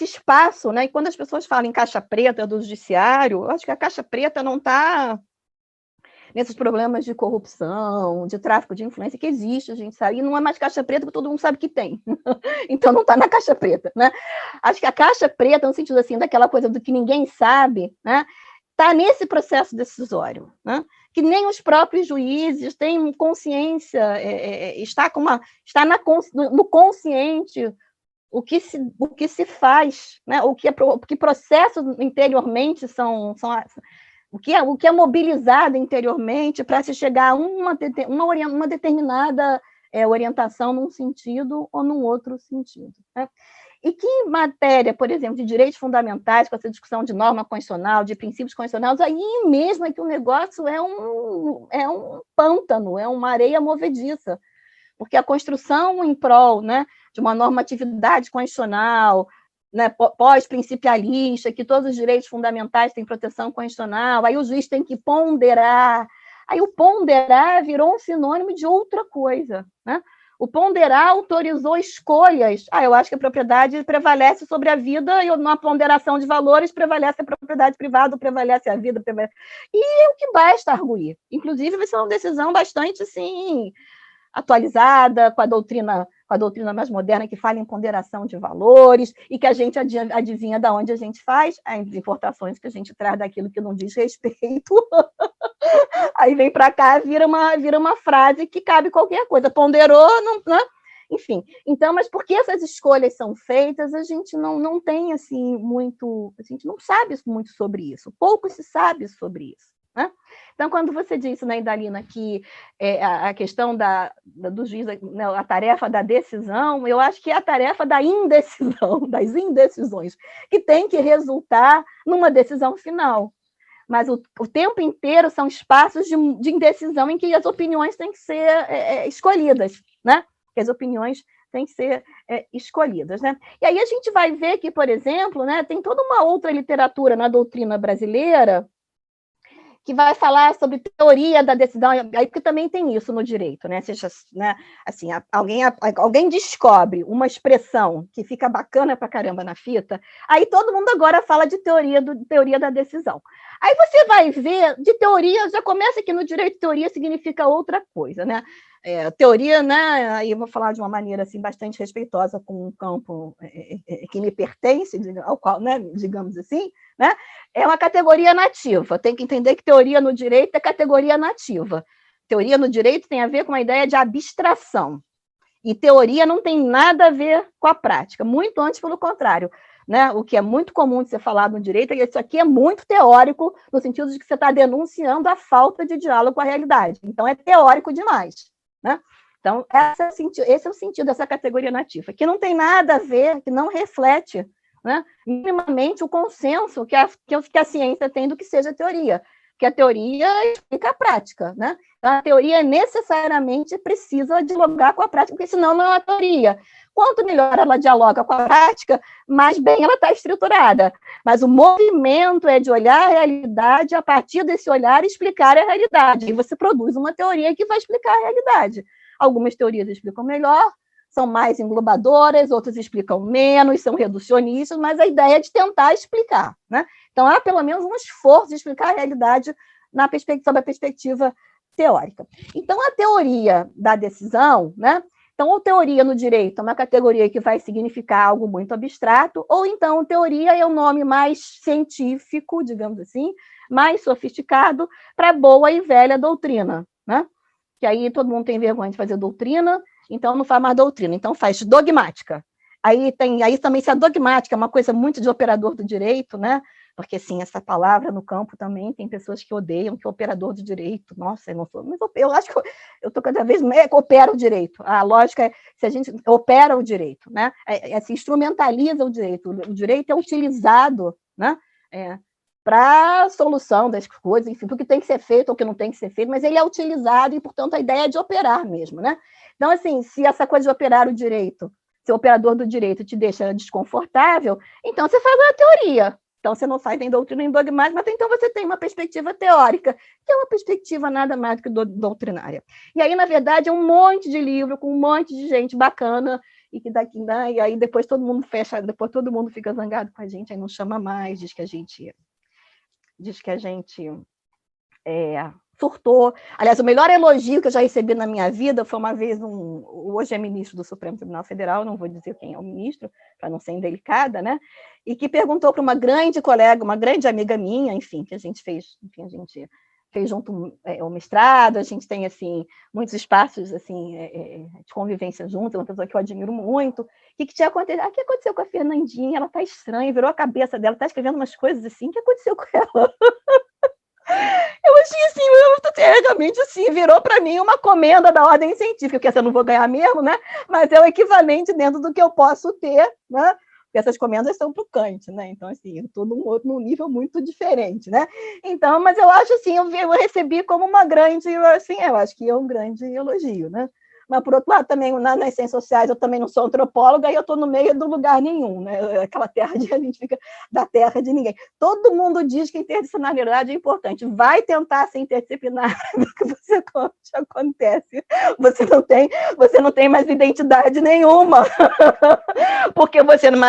espaço, né? E quando as pessoas falam em caixa preta do judiciário, eu acho que a caixa preta não está nesses problemas de corrupção, de tráfico de influência que existe, a gente sabe, e não é mais caixa preta, porque todo mundo sabe que tem. Então não está na caixa preta, né? Acho que a caixa preta, no sentido assim, daquela coisa do que ninguém sabe, né? Está nesse processo decisório, né? Que nem os próprios juízes têm consciência, está no consciente o que se faz, né? O que processos interiormente são o que é mobilizado interiormente para se chegar a uma determinada orientação num sentido ou num outro sentido, né? E que em matéria, por exemplo, de direitos fundamentais, com essa discussão de norma constitucional, de princípios constitucionais, aí mesmo é que o negócio é um pântano, é uma areia movediça, porque a construção em prol, né, de uma normatividade constitucional, né, pós-principialista, que todos os direitos fundamentais têm proteção constitucional, aí o juiz tem que ponderar. Aí o ponderar virou um sinônimo de outra coisa, né? O ponderar autorizou escolhas. Eu acho que a propriedade prevalece sobre a vida, e na ponderação de valores prevalece a propriedade privada, prevalece a vida. E é o que basta arguir. Inclusive, vai ser uma decisão bastante assim, atualizada, com a doutrina mais moderna, que fala em ponderação de valores, e que a gente adivinha de onde a gente faz as importações que a gente traz daquilo que não diz respeito. Aí vem para cá, vira uma frase que cabe qualquer coisa. Ponderou, não, né? Enfim. Então, mas porque essas escolhas são feitas, a gente não tem assim muito, a gente não sabe muito sobre isso. Pouco se sabe sobre isso, né? Então, quando você disse, né, Idalina, que a questão do juiz, né, a tarefa da decisão, eu acho que é a tarefa da indecisão, das indecisões, que tem que resultar numa decisão final. Mas o tempo inteiro são espaços de indecisão em que as opiniões têm que ser escolhidas, né? Que as opiniões têm que ser escolhidas, né? E aí a gente vai ver que, por exemplo, né, tem toda uma outra literatura na doutrina brasileira que vai falar sobre teoria da decisão, aí porque também tem isso no direito, né? Seja, né, assim, alguém descobre uma expressão que fica bacana pra caramba na fita, aí todo mundo agora fala de teoria da decisão. Aí você vai ver, de teoria, já começa que no direito teoria significa outra coisa, né? Teoria, né? Aí eu vou falar de uma maneira assim bastante respeitosa com um campo que me pertence, ao qual, né, digamos assim, né? É uma categoria nativa. Tem que entender que teoria no direito é categoria nativa. Teoria no direito tem a ver com a ideia de abstração. E teoria não tem nada a ver com a prática, muito antes pelo contrário, né? O que é muito comum de ser falado no direito é que isso aqui é muito teórico, no sentido de que você está denunciando a falta de diálogo com a realidade. Então, é teórico demais, né? Então, esse é o sentido dessa categoria nativa, que não tem nada a ver, que não reflete, né, minimamente o consenso que a ciência tem do que seja teoria, que a teoria explica a prática, né? Então, a teoria necessariamente precisa dialogar com a prática, porque senão não é uma teoria. Quanto melhor ela dialoga com a prática, mais bem ela está estruturada. Mas o movimento é de olhar a realidade, a partir desse olhar, explicar a realidade. E você produz uma teoria que vai explicar a realidade. Algumas teorias explicam melhor, são mais englobadoras, outras explicam menos, são reducionistas, mas a ideia é de tentar explicar, né? Então, há pelo menos um esforço de explicar a realidade sob a perspectiva teórica. Então, a teoria da decisão, né? Então, ou teoria no direito é uma categoria que vai significar algo muito abstrato, ou então teoria é um nome mais científico, digamos assim, mais sofisticado para boa e velha doutrina, né? Que aí todo mundo tem vergonha de fazer doutrina, então não faz mais doutrina, então faz dogmática. Aí também, se a dogmática é uma coisa muito de operador do direito, né? Porque, assim, essa palavra no campo também tem pessoas que odeiam, que é operador do direito. Nossa, eu não sou, mas eu acho que eu estou cada vez mais opera o direito. A lógica é se a gente opera o direito, né? Se instrumentaliza o direito é utilizado, né? Para a solução das coisas, enfim, do que tem que ser feito ou que não tem que ser feito, mas ele é utilizado e, portanto, a ideia é de operar mesmo, né? Então, assim, se essa coisa de operar o direito, se o operador do direito te deixa desconfortável, então você faz uma teoria. Então, você não faz nem doutrina nem dogmática, mas então você tem uma perspectiva teórica, que é uma perspectiva nada mais do que doutrinária. E aí, na verdade, é um monte de livro com um monte de gente bacana, e que daqui, né? E aí depois todo mundo fecha, depois todo mundo fica zangado com a gente, aí não chama mais, diz que a gente surtou. Aliás, o melhor elogio que eu já recebi na minha vida foi uma vez hoje é ministro do Supremo Tribunal Federal, não vou dizer quem é o ministro, para não ser indelicada, né? E que perguntou para uma grande colega, uma grande amiga minha, enfim, que a gente fez junto o mestrado, a gente tem, assim, muitos espaços, assim, de convivência juntos, uma pessoa que eu admiro muito. O que tinha acontecido? O que aconteceu com a Fernandinha? Ela está estranha, virou a cabeça dela, está escrevendo umas coisas assim, o que aconteceu com ela? Eu achei assim, realmente assim, virou para mim uma comenda da ordem científica, que essa eu não vou ganhar mesmo, né? Mas é o equivalente dentro do que eu posso ter, né? Porque essas comendas são para o Kant, né? Então, assim, eu estou num nível muito diferente, né? Então, mas eu acho assim, eu recebi como uma grande, assim, eu acho que é um grande elogio, né? Mas, por outro lado, também, nas ciências sociais, eu também não sou antropóloga e eu estou no meio do lugar nenhum, né? Aquela terra a gente fica da terra de ninguém. Todo mundo diz que interdisciplinaridade é importante. Vai tentar ser interdisciplinar, porque você acontece. Você não tem mais identidade nenhuma. Porque você não...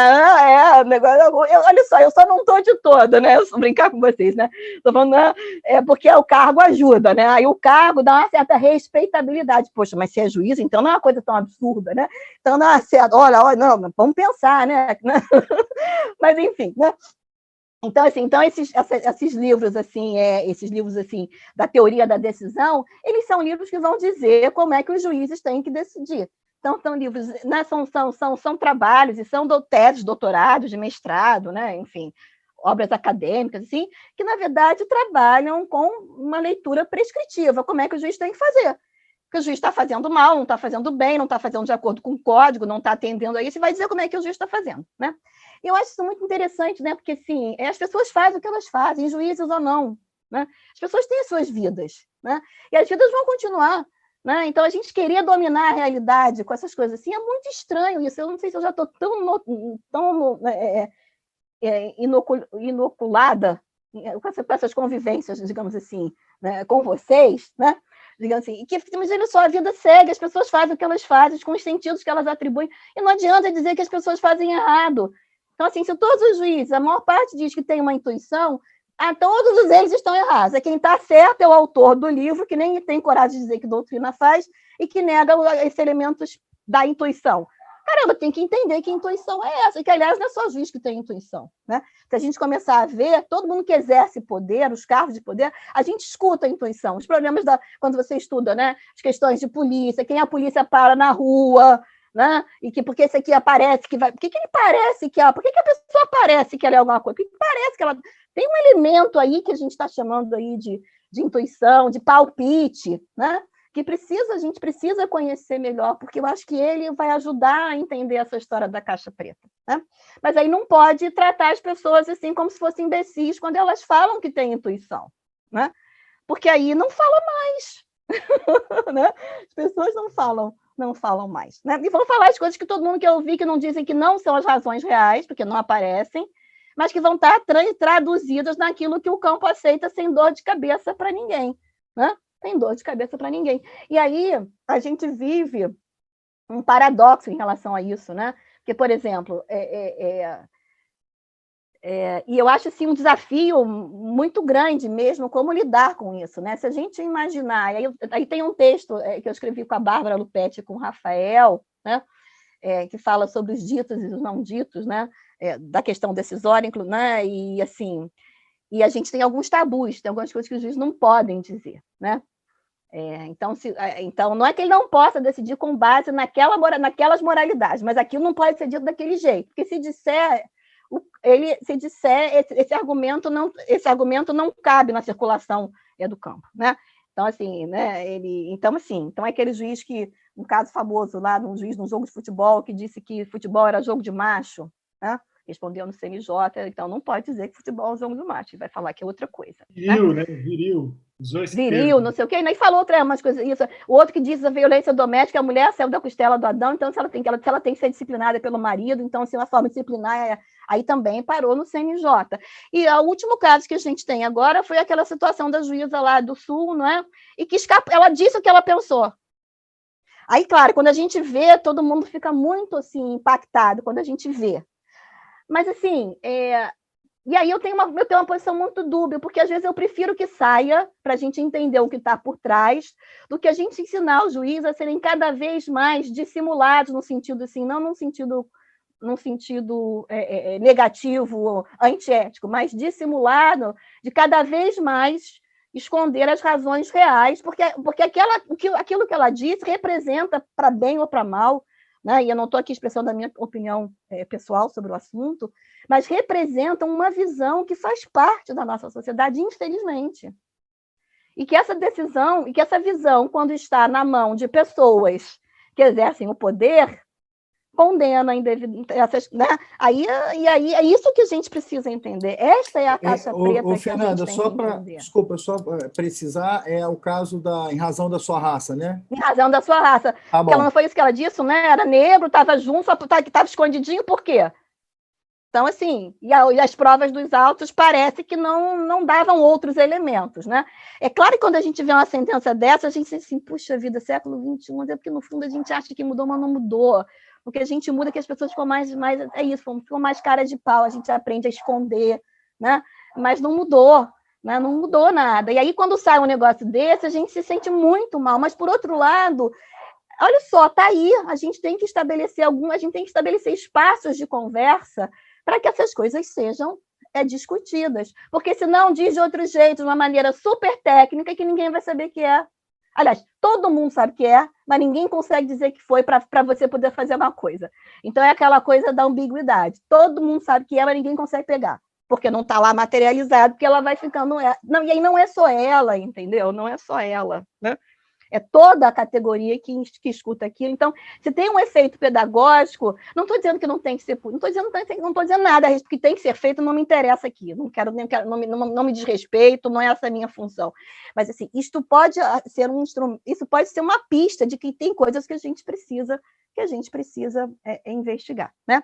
olha só, eu só não estou de toda, né? Eu brincar com vocês, né? Estou falando, porque o cargo ajuda, né? Aí o cargo dá uma certa respeitabilidade. Poxa, mas se é juiz, então não é uma coisa tão absurda, né? Então não é certo, olha, não, vamos pensar, né? Mas enfim, né? Então, assim, esses livros, assim, da teoria da decisão, eles são livros que vão dizer como é que os juízes têm que decidir. Então, são livros, né, são trabalhos, e são teses, doutorados, de mestrado, né? Enfim, obras acadêmicas, assim, que, na verdade, trabalham com uma leitura prescritiva, como é que o juiz tem que fazer. Porque o juiz está fazendo mal, não está fazendo bem, não está fazendo de acordo com o código, não está atendendo a isso, e vai dizer como é que o juiz está fazendo, né? E eu acho isso muito interessante, né? Porque, assim, as pessoas fazem o que elas fazem, juízes ou não, né? As pessoas têm as suas vidas, né? E as vidas vão continuar, né? Então, a gente querer dominar a realidade com essas coisas assim é muito estranho isso. Eu não sei se eu já estou tão inoculada com essas convivências, digamos assim, né? Com vocês, né? Digamos assim, mas olha só, a vida segue, as pessoas fazem o que elas fazem, com os sentidos que elas atribuem, e não adianta dizer que as pessoas fazem errado. Então, assim, se todos os juízes, a maior parte diz que tem uma intuição, todos eles estão errados. Quem está certo é o autor do livro, que nem tem coragem de dizer que doutrina faz, e que nega esses elementos da intuição. Caramba, tem que entender que intuição é essa, e que, aliás, não é só juiz que tem intuição, né? Se a gente começar a ver, todo mundo que exerce poder, os cargos de poder, a gente escuta a intuição. Os problemas quando você estuda, né? As questões de polícia, quem a polícia para na rua, né? E porque esse aqui aparece que vai... Por que ele parece que... Por que a pessoa parece que ela é alguma coisa? Por que parece que ela... Tem um elemento aí que a gente está chamando aí de intuição, de palpite, né? Que a gente precisa conhecer melhor, porque eu acho que ele vai ajudar a entender essa história da caixa preta, né? Mas aí não pode tratar as pessoas assim como se fossem imbecis quando elas falam que têm intuição, né? Porque aí não fala mais, né? As pessoas não falam mais, né? E vão falar as coisas que todo mundo quer ouvir, que não dizem que não são as razões reais, porque não aparecem, mas que vão estar traduzidas naquilo que o campo aceita sem dor de cabeça para ninguém, né? Tem dor de cabeça para ninguém. E aí a gente vive um paradoxo em relação a isso, né? Porque, por exemplo, e eu acho assim, um desafio muito grande mesmo como lidar com isso, né? Se a gente imaginar, aí tem um texto que eu escrevi com a Bárbara Lupetti e com o Rafael, né? Que fala sobre os ditos e os não ditos, né? Da questão decisória, né? E assim, e a gente tem alguns tabus, tem algumas coisas que os juízes não podem dizer, né? Então, não é que ele não possa decidir com base naquelas moralidades, mas aquilo não pode ser dito daquele jeito, porque se disser ele, se disser, esse argumento não cabe na circulação do campo, né? Então, assim, né, então, é aquele juiz que, um caso famoso lá, um juiz num jogo de futebol, que disse que futebol era jogo de macho, né? Respondeu no CNJ, então não pode dizer que futebol é um jogo de macho, vai falar que é outra coisa. Viril, né? Viril. Usou esse Viril, termo. não sei o quê, e nem falou umas coisas, isso. O outro que diz a violência doméstica, a mulher saiu da costela do Adão, então se ela tem que ser disciplinada pelo marido, então, assim, uma forma de disciplinar, aí também parou no CNJ. E o último caso que a gente tem agora foi aquela situação da juíza lá do Sul, não é? E que ela disse o que ela pensou. Aí, claro, quando a gente vê, todo mundo fica muito, assim, impactado quando a gente vê. Mas, assim, e aí eu tenho uma posição muito dúbia, porque às vezes eu prefiro que saia, para a gente entender o que está por trás, do que a gente ensinar os juízes a serem cada vez mais dissimulados, no sentido, assim, não num sentido negativo, antiético, mas dissimulado, de cada vez mais esconder as razões reais, porque aquilo que ela disse representa, para bem ou para mal, né? E eu não estou aqui expressando a minha opinião pessoal sobre o assunto, mas representam uma visão que faz parte da nossa sociedade, infelizmente. E que essa decisão, e que essa visão, quando está na mão de pessoas que exercem o poder, condena essas, né? Aí é isso que a gente precisa entender. Esta é a caixa preta que Fernanda, a gente tem que entender. Desculpa, só para precisar, é o caso em razão da sua raça, né? Em razão da sua raça. Tá porque ela não foi isso que ela disse, né? Era negro, estava junto, só estava escondidinho, por quê? Então, assim, e as provas dos autos parece que não davam outros elementos, né? É claro que quando a gente vê uma sentença dessa, a gente diz assim, puxa vida, século XXI, é porque no fundo a gente acha que mudou, mas não mudou. O que a gente muda é que as pessoas ficam ficam mais cara de pau, a gente aprende a esconder, né? Mas não mudou, né? Não mudou nada. E aí, quando sai um negócio desse, a gente se sente muito mal. Mas, por outro lado, olha só, tá aí, a gente tem que estabelecer espaços de conversa para que essas coisas sejam discutidas. Porque senão diz de outro jeito, de uma maneira super técnica, que ninguém vai saber que é. Aliás, todo mundo sabe que é, mas ninguém consegue dizer que foi para você poder fazer uma coisa. Então, é aquela coisa da ambiguidade. Todo mundo sabe que é, mas ninguém consegue pegar, porque não está lá materializado, porque ela vai ficando... Não, e aí não é só ela, entendeu? Não é só ela, né? É toda a categoria que escuta aquilo. Então, se tem um efeito pedagógico, não estou dizendo que não tem que ser... Não estou dizendo nada a respeito que tem que ser feito, não me interessa aqui. Não me desrespeito, não é essa a minha função. Mas, assim, isso pode ser uma pista de que tem coisas que a gente precisa investigar, né?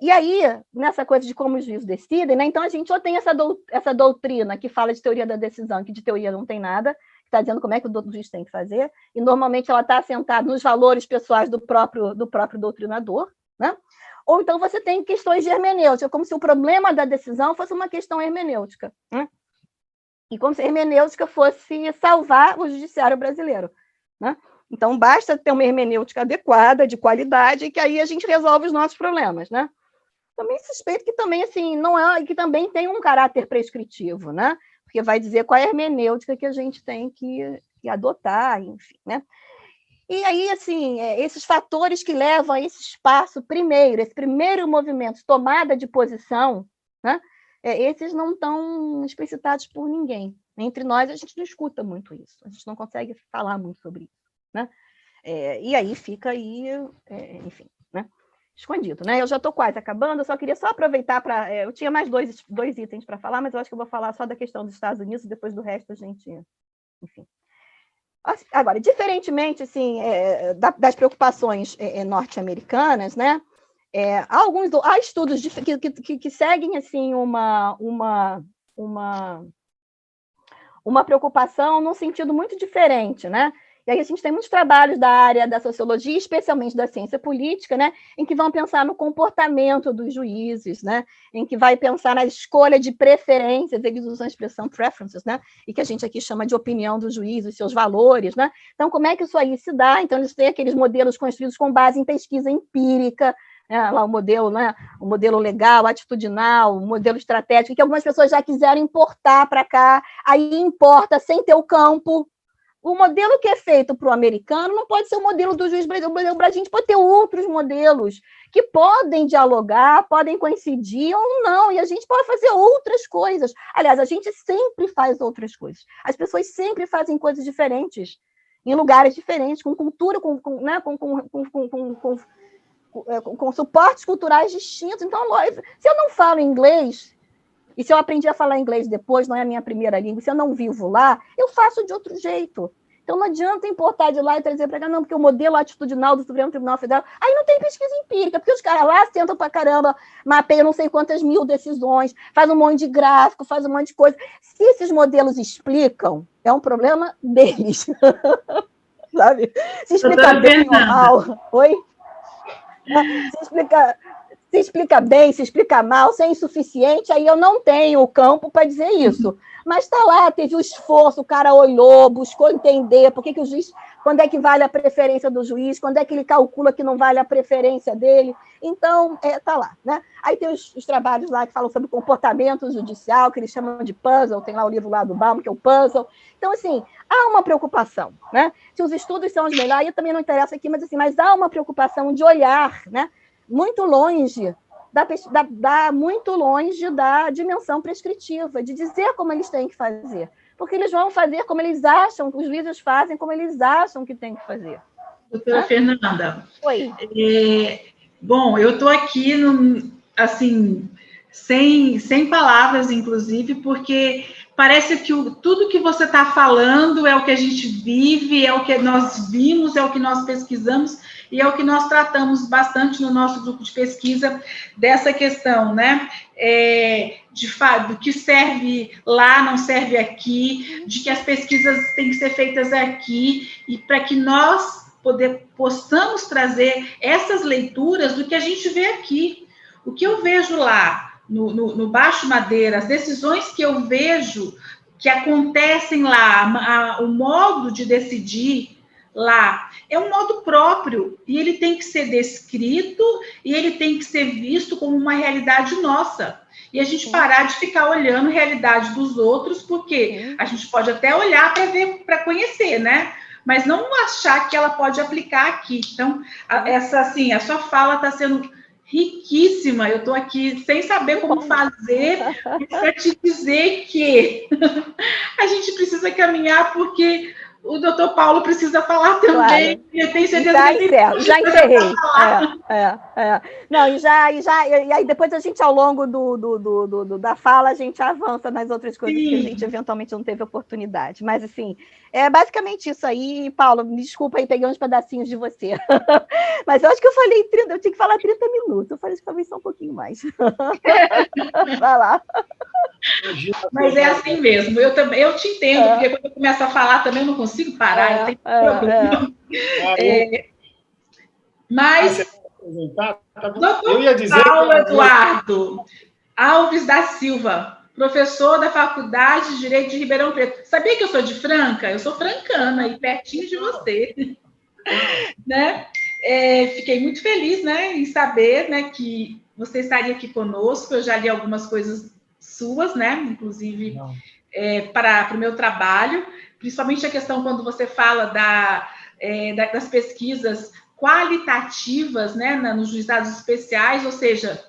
E aí, nessa coisa de como os juízes decidem, né? Então a gente ou tem essa doutrina que fala de teoria da decisão, que de teoria não tem nada, que está dizendo como é que o juiz tem que fazer, e normalmente ela está assentada nos valores pessoais do próprio doutrinador, né? Ou então você tem questões de hermenêutica, como se o problema da decisão fosse uma questão hermenêutica, né? E como se a hermenêutica fosse salvar o judiciário brasileiro, né? Então, basta ter uma hermenêutica adequada, de qualidade, que aí a gente resolve os nossos problemas, né? Também suspeito que também, assim, que também tem um caráter prescritivo, né? Porque vai dizer qual é a hermenêutica que a gente tem que adotar, enfim, né? E aí, assim, esses fatores que levam a esse espaço esse primeiro movimento, tomada de posição, né? Esses não estão explicitados por ninguém. Entre nós, a gente não escuta muito isso, a gente não consegue falar muito sobre isso, né? E aí fica aí, enfim, né? Escondido, né? Eu já estou quase acabando, eu só queria aproveitar para... eu tinha mais dois itens para falar, mas eu acho que eu vou falar só da questão dos Estados Unidos, depois do resto a gente... Enfim. Agora, diferentemente, assim, das preocupações norte-americanas, né? Há estudos que seguem, assim, uma preocupação num sentido muito diferente, né? E aí a gente tem muitos trabalhos da área da sociologia, especialmente da ciência política, né, em que vão pensar no comportamento dos juízes, né, em que vai pensar na escolha de preferências, eles usam a expressão preferences, né, e que a gente aqui chama de opinião do juiz, os seus valores, né? Então, como é que isso aí se dá? Então, eles têm aqueles modelos construídos com base em pesquisa empírica, lá o modelo, né, o modelo legal, atitudinal, o modelo estratégico, que algumas pessoas já quiseram importar para cá, aí importa sem ter o campo O modelo que é feito para o americano não pode ser o modelo do juiz brasileiro. A gente pode ter outros modelos que podem dialogar, podem coincidir ou não, e a gente pode fazer outras coisas. Aliás, a gente sempre faz outras coisas. As pessoas sempre fazem coisas diferentes, em lugares diferentes, com cultura, com suportes culturais distintos. Então, se eu não falo inglês, e se eu aprendi a falar inglês depois, não é a minha primeira língua, se eu não vivo lá, eu faço de outro jeito. Então, não adianta importar de lá e trazer para cá, não, porque o modelo atitudinal do Supremo Tribunal Federal, aí não tem pesquisa empírica, porque os caras lá sentam para caramba, mapeiam não sei quantas mil decisões, faz um monte de gráfico, faz um monte de coisa. Se esses modelos explicam, é um problema deles. Sabe? Se explica bem ou mal. Oi? Se explica bem, se explica mal, se é insuficiente, aí eu não tenho o campo para dizer isso. Mas está lá, teve o esforço, o cara olhou, buscou entender por que o juiz, quando é que vale a preferência do juiz, quando é que ele calcula que não vale a preferência dele. Então, está lá. Né? Aí tem os trabalhos lá que falam sobre comportamento judicial, que eles chamam de puzzle, tem lá o livro lá do Baum, que é o puzzle. Então, assim, há uma preocupação. Né? Se os estudos são os melhores, aí também não interessa aqui, mas há uma preocupação de olhar, né? Muito longe muito longe da dimensão prescritiva, de dizer como eles têm que fazer. Porque eles vão fazer como eles acham, os juízes fazem como eles acham que tem que fazer. Doutora Fernanda. Oi. Bom, eu estou aqui, assim, sem palavras, inclusive, porque parece que tudo que você está falando é o que a gente vive, é o que nós vimos, é o que nós pesquisamos, e é o que nós tratamos bastante no nosso grupo de pesquisa, dessa questão, né? De fato, do que serve lá, não serve aqui, de que as pesquisas têm que ser feitas aqui, e para que nós possamos trazer essas leituras do que a gente vê aqui. O que eu vejo lá, no Baixo Madeira, as decisões que eu vejo que acontecem lá, o modo de decidir lá, é um modo próprio, e ele tem que ser descrito, e ele tem que ser visto como uma realidade nossa. E a gente parar de ficar olhando a realidade dos outros, porque a gente pode até olhar para ver, para conhecer, né? Mas não achar que ela pode aplicar aqui. Então, a sua fala está sendo riquíssima. Eu estou aqui sem saber como fazer, para te dizer que a gente precisa caminhar, porque o doutor Paulo precisa falar também. Claro. Eu tenho certeza que ele já encerrei. Não, e aí depois a gente, ao longo da fala, a gente avança nas outras coisas que a gente eventualmente não teve oportunidade. Mas, assim, é basicamente isso aí. Paulo, me desculpa aí, peguei uns pedacinhos de você. Mas eu acho que eu tinha que falar 30 minutos. Eu falei que talvez só um pouquinho mais. Vai lá. Mas é assim mesmo, eu te entendo, porque quando eu começo a falar também eu não consigo parar, eu tenho problema. Mas, doutor Paulo Eduardo Alves da Silva, professor da Faculdade de Direito de Ribeirão Preto. Sabia que eu sou de Franca? Eu sou francana, aí pertinho de você. Né? Fiquei muito feliz, né, em saber, né, que você estaria aqui conosco. Eu já li algumas coisas suas, né, inclusive para o meu trabalho, principalmente a questão quando você fala das pesquisas qualitativas, né, nos juizados especiais, ou seja,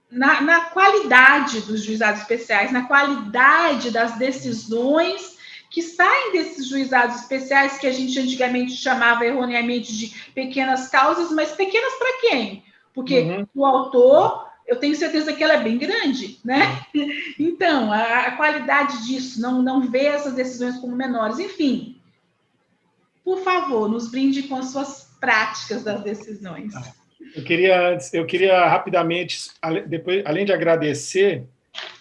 na qualidade dos juizados especiais, na qualidade das decisões que saem desses juizados especiais, que a gente antigamente chamava erroneamente de pequenas causas, mas pequenas para quem? Porque o autor, eu tenho certeza que ela é bem grande, né? Então, a qualidade disso, não vê essas decisões como menores. Enfim, por favor, nos brinde com as suas práticas das decisões. Eu queria rapidamente, além de agradecer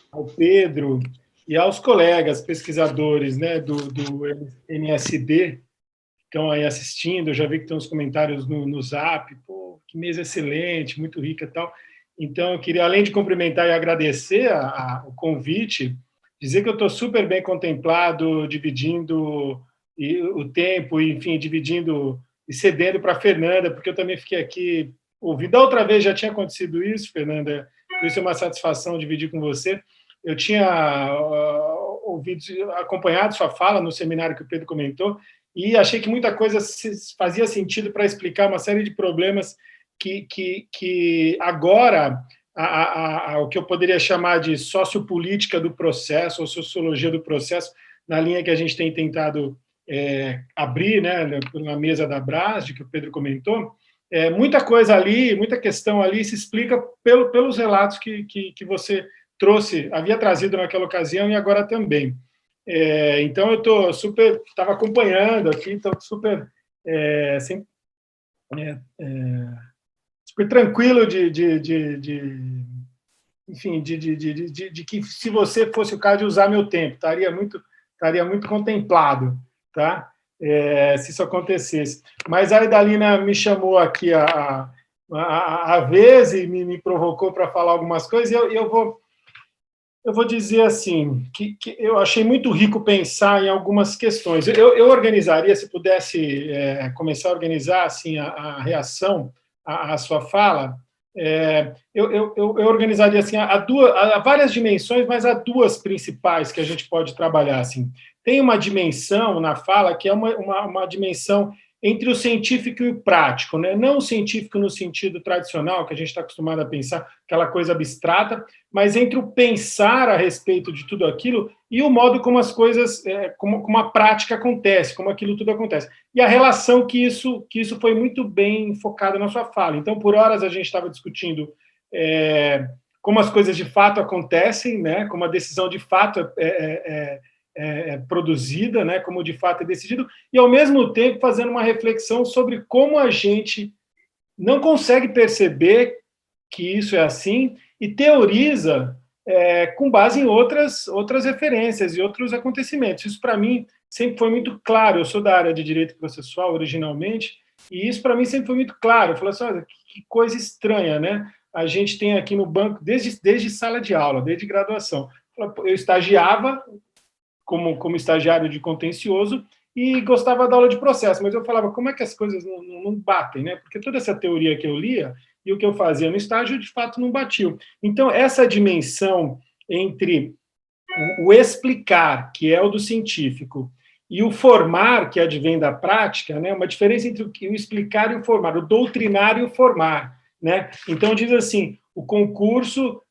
ao Pedro e aos colegas pesquisadores, né, do MSD, que estão aí assistindo. Eu já vi que tem uns comentários no Zap. Pô, que mesa excelente, muito rica e tal. Então, eu queria, além de cumprimentar e agradecer o convite, dizer que eu estou super bem contemplado, dividindo o tempo, enfim, dividindo e cedendo para a Fernanda, porque eu também fiquei aqui ouvindo. Da outra vez já tinha acontecido isso, Fernanda, por isso é uma satisfação dividir com você. Eu tinha acompanhado sua fala no seminário que o Pedro comentou, e achei que muita coisa fazia sentido para explicar uma série de problemas que agora o que eu poderia chamar de sociopolítica do processo, ou sociologia do processo, na linha que a gente tem tentado abrir, né, na mesa da Brasd, que o Pedro comentou, muita coisa ali, muita questão ali se explica pelos relatos que você havia trazido naquela ocasião e agora também. Então, eu estava acompanhando aqui, estou super tranquilo enfim, de que, se você fosse o caso de usar meu tempo, estaria muito contemplado, tá? Se isso acontecesse. Mas a Idalina me chamou aqui a vez e me provocou para falar algumas coisas, e eu vou dizer assim, que eu achei muito rico pensar em algumas questões. Eu organizaria, se pudesse começar a organizar assim, a reação à sua fala, eu organizaria assim, há várias dimensões, mas há duas principais que a gente pode trabalhar. Assim. Tem uma dimensão na fala que é uma dimensão entre o científico e o prático, né? Não o científico no sentido tradicional, que a gente está acostumado a pensar, aquela coisa abstrata, mas entre o pensar a respeito de tudo aquilo e o modo como as coisas, como a prática acontece, como aquilo tudo acontece. E a relação que isso foi muito bem focado na sua fala. Então, por horas, a gente estava discutindo como as coisas de fato acontecem, né? Como a decisão de fato produzida, né, como de fato é decidido, e, ao mesmo tempo, fazendo uma reflexão sobre como a gente não consegue perceber que isso é assim e teoriza com base em outras referências e outros acontecimentos. Isso, para mim, sempre foi muito claro. Eu sou da área de direito processual, originalmente, e isso, para mim, sempre foi muito claro. Eu falei assim, olha, que coisa estranha, né? A gente tem aqui no banco, desde sala de aula, desde graduação. Eu estagiava como estagiário de contencioso e gostava da aula de processo, mas eu falava, como é que as coisas não batem, né? Porque toda essa teoria que eu lia e o que eu fazia no estágio, de fato, não batiam. Então, essa dimensão entre o explicar, que é o do científico, e o formar, que advém da prática, né? Uma diferença entre o explicar e o formar, o doutrinar e o formar, né? Então, diz assim, o concurso,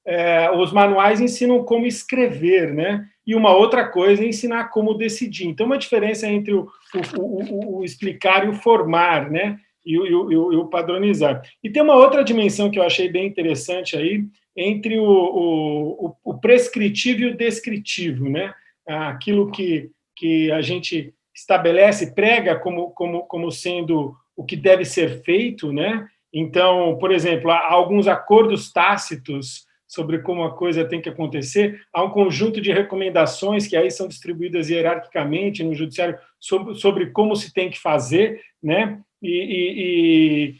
os manuais ensinam como escrever, né? E uma outra coisa é ensinar como decidir. Então, uma diferença entre o explicar e o formar, né? E o padronizar. E tem uma outra dimensão que eu achei bem interessante aí, entre o prescritivo e o descritivo, né? Aquilo que a gente estabelece, prega como sendo o que deve ser feito, né? Então, por exemplo, há alguns acordos tácitos sobre como a coisa tem que acontecer, há um conjunto de recomendações que aí são distribuídas hierarquicamente no judiciário sobre como se tem que fazer, né? E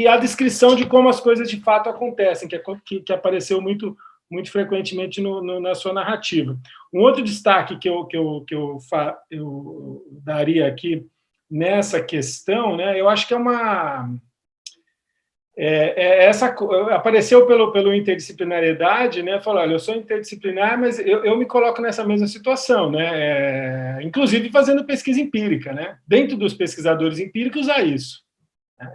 a descrição de como as coisas de fato acontecem, que apareceu muito frequentemente na sua narrativa. Um outro destaque que eu daria aqui nessa questão, né? Eu acho que apareceu pelo interdisciplinariedade, né? Falou, olha, eu sou interdisciplinar, mas eu me coloco nessa mesma situação, né? Inclusive fazendo pesquisa empírica, né? Dentro dos pesquisadores empíricos há isso.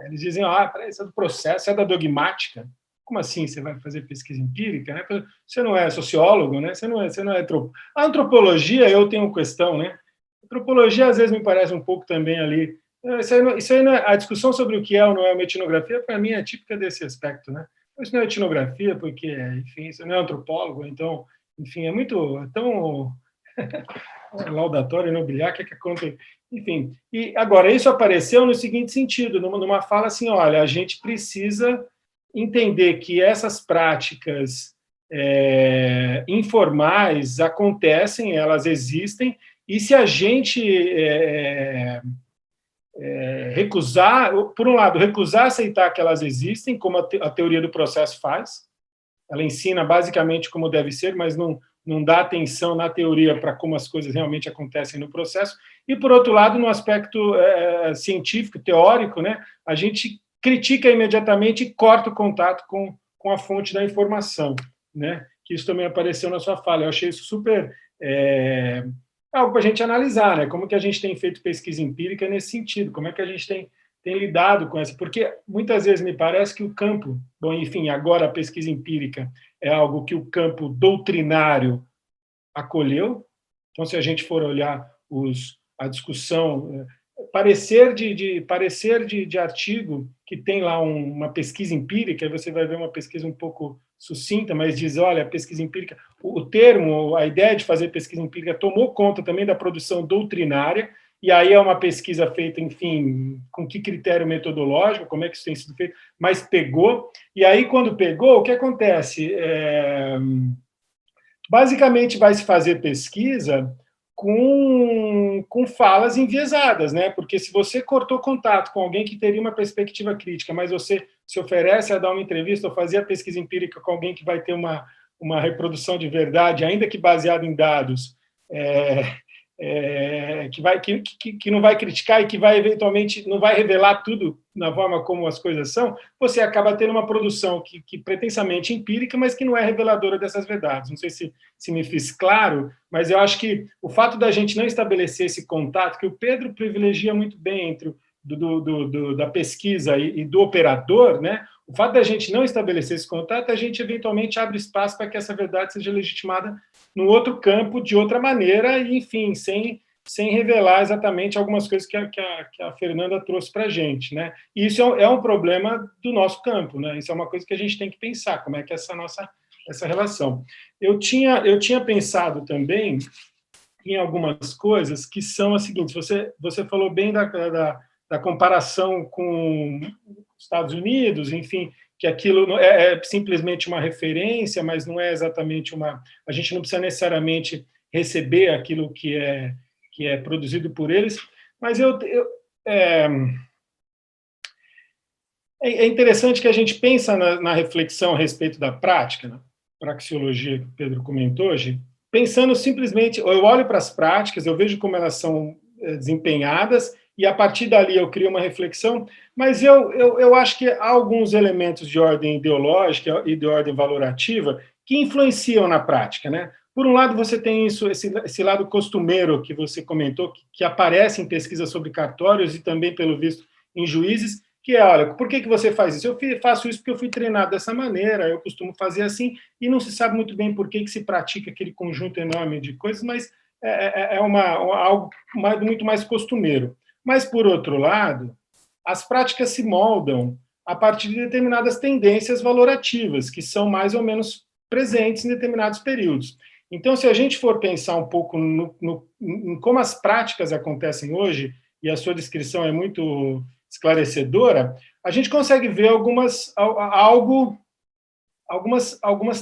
Eles dizem, isso é do processo, é da dogmática. Como assim você vai fazer pesquisa empírica? Né? Você não é sociólogo, né? Você não é A antropologia, eu tenho questão, né? A antropologia, às vezes, me parece um pouco também ali. Isso aí não é, a discussão sobre o que é ou não é uma etnografia, para mim, é típica desse aspecto, né? Isso não é etnografia, porque, enfim, você não é antropólogo, então, enfim, é tão laudatório e nobiliar, que conta. Enfim, e agora, isso apareceu no seguinte sentido, numa fala assim, olha, a gente precisa entender que essas práticas informais acontecem, elas existem, e se a gente recusar, por um lado, recusar aceitar que elas existem, como a teoria do processo faz, ela ensina basicamente como deve ser, mas não dá atenção na teoria para como as coisas realmente acontecem no processo, e, por outro lado, no aspecto científico, teórico, né, a gente critica imediatamente e corta o contato com a fonte da informação, né, que isso também apareceu na sua fala. Eu achei isso super algo para a gente analisar, né? Como que a gente tem feito pesquisa empírica nesse sentido, como é que a gente tem lidado com essa, porque muitas vezes me parece que o campo, bom, enfim, agora a pesquisa empírica é algo que o campo doutrinário acolheu. Então, se a gente for olhar a discussão, parecer de artigo que tem lá uma pesquisa empírica, aí você vai ver uma pesquisa um pouco sucinta, mas diz, olha, a pesquisa empírica, o termo, a ideia de fazer pesquisa empírica tomou conta também da produção doutrinária, e aí é uma pesquisa feita, enfim, com que critério metodológico, como é que isso tem sido feito, mas pegou, e aí quando pegou, o que acontece? Basicamente vai se fazer pesquisa com falas enviesadas, né? Porque se você cortou contato com alguém que teria uma perspectiva crítica, mas você se oferece a dar uma entrevista ou fazer a pesquisa empírica com alguém que vai ter uma reprodução de verdade, ainda que baseada em dados, que não vai criticar e que vai eventualmente não vai revelar tudo na forma como as coisas são, você acaba tendo uma produção que pretensamente empírica, mas que não é reveladora dessas verdades. Não sei se me fiz claro, mas eu acho que o fato da gente não estabelecer esse contato, que o Pedro privilegia muito bem entre da pesquisa e do operador, né? O fato da gente não estabelecer esse contato, a gente eventualmente abre espaço para que essa verdade seja legitimada no outro campo, de outra maneira, e, enfim, sem revelar exatamente algumas coisas que a Fernanda trouxe para a gente, né? E isso é um problema do nosso campo, né? Isso é uma coisa que a gente tem que pensar, como é que é essa relação. Eu tinha pensado também em algumas coisas que são as seguintes. Você falou bem da comparação com os Estados Unidos, enfim, que aquilo é simplesmente uma referência, mas não é exatamente a gente não precisa necessariamente receber aquilo que é produzido por eles, mas é interessante que a gente pensa na reflexão a respeito da prática, né? Praxeologia que o Pedro comentou hoje, pensando simplesmente, eu olho para as práticas, eu vejo como elas são desempenhadas, e a partir dali eu crio uma reflexão, mas eu acho que há alguns elementos de ordem ideológica e de ordem valorativa que influenciam na prática, né? Por um lado, você tem esse lado costumeiro que você comentou, que aparece em pesquisas sobre cartórios e também, pelo visto, em juízes, que é, olha, por que você faz isso? Eu faço isso porque eu fui treinado dessa maneira, eu costumo fazer assim, e não se sabe muito bem por que se pratica aquele conjunto enorme de coisas, mas algo muito mais costumeiro. Mas, por outro lado, as práticas se moldam a partir de determinadas tendências valorativas, que são mais ou menos presentes em determinados períodos. Então, se a gente for pensar um pouco em como as práticas acontecem hoje, e a sua descrição é muito esclarecedora, a gente consegue ver algumas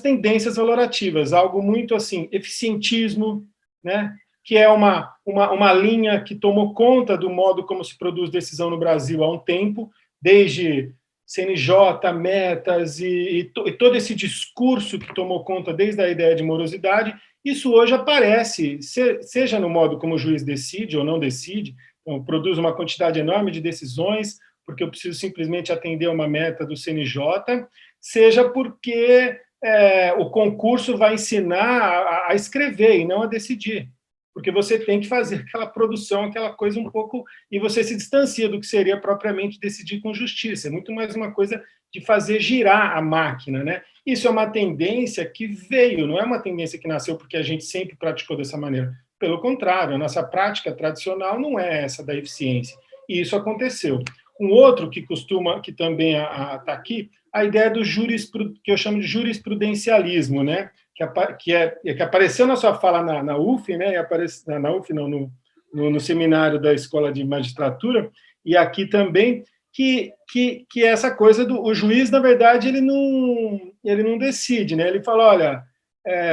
tendências valorativas, algo muito assim, eficientismo, né? Que é uma linha que tomou conta do modo como se produz decisão no Brasil há um tempo, desde CNJ, metas e todo esse discurso que tomou conta desde a ideia de morosidade. Isso hoje aparece, seja no modo como o juiz decide ou não decide, então, produz uma quantidade enorme de decisões, porque eu preciso simplesmente atender a uma meta do CNJ, seja porque o concurso vai ensinar a escrever e não a decidir, porque você tem que fazer aquela produção, aquela coisa um pouco, e você se distancia do que seria propriamente decidir com justiça. É muito mais uma coisa de fazer girar a máquina, né? Isso é uma tendência que veio, não é uma tendência que nasceu porque a gente sempre praticou dessa maneira. Pelo contrário, a nossa prática tradicional não é essa da eficiência. E isso aconteceu. Um outro que também está aqui, a ideia do que eu chamo de jurisprudencialismo, né? Que apareceu na sua fala na UF, né? Na UF, não, no seminário da Escola de Magistratura, e aqui também, que é essa coisa o juiz, na verdade, ele não decide, né? Ele fala, olha,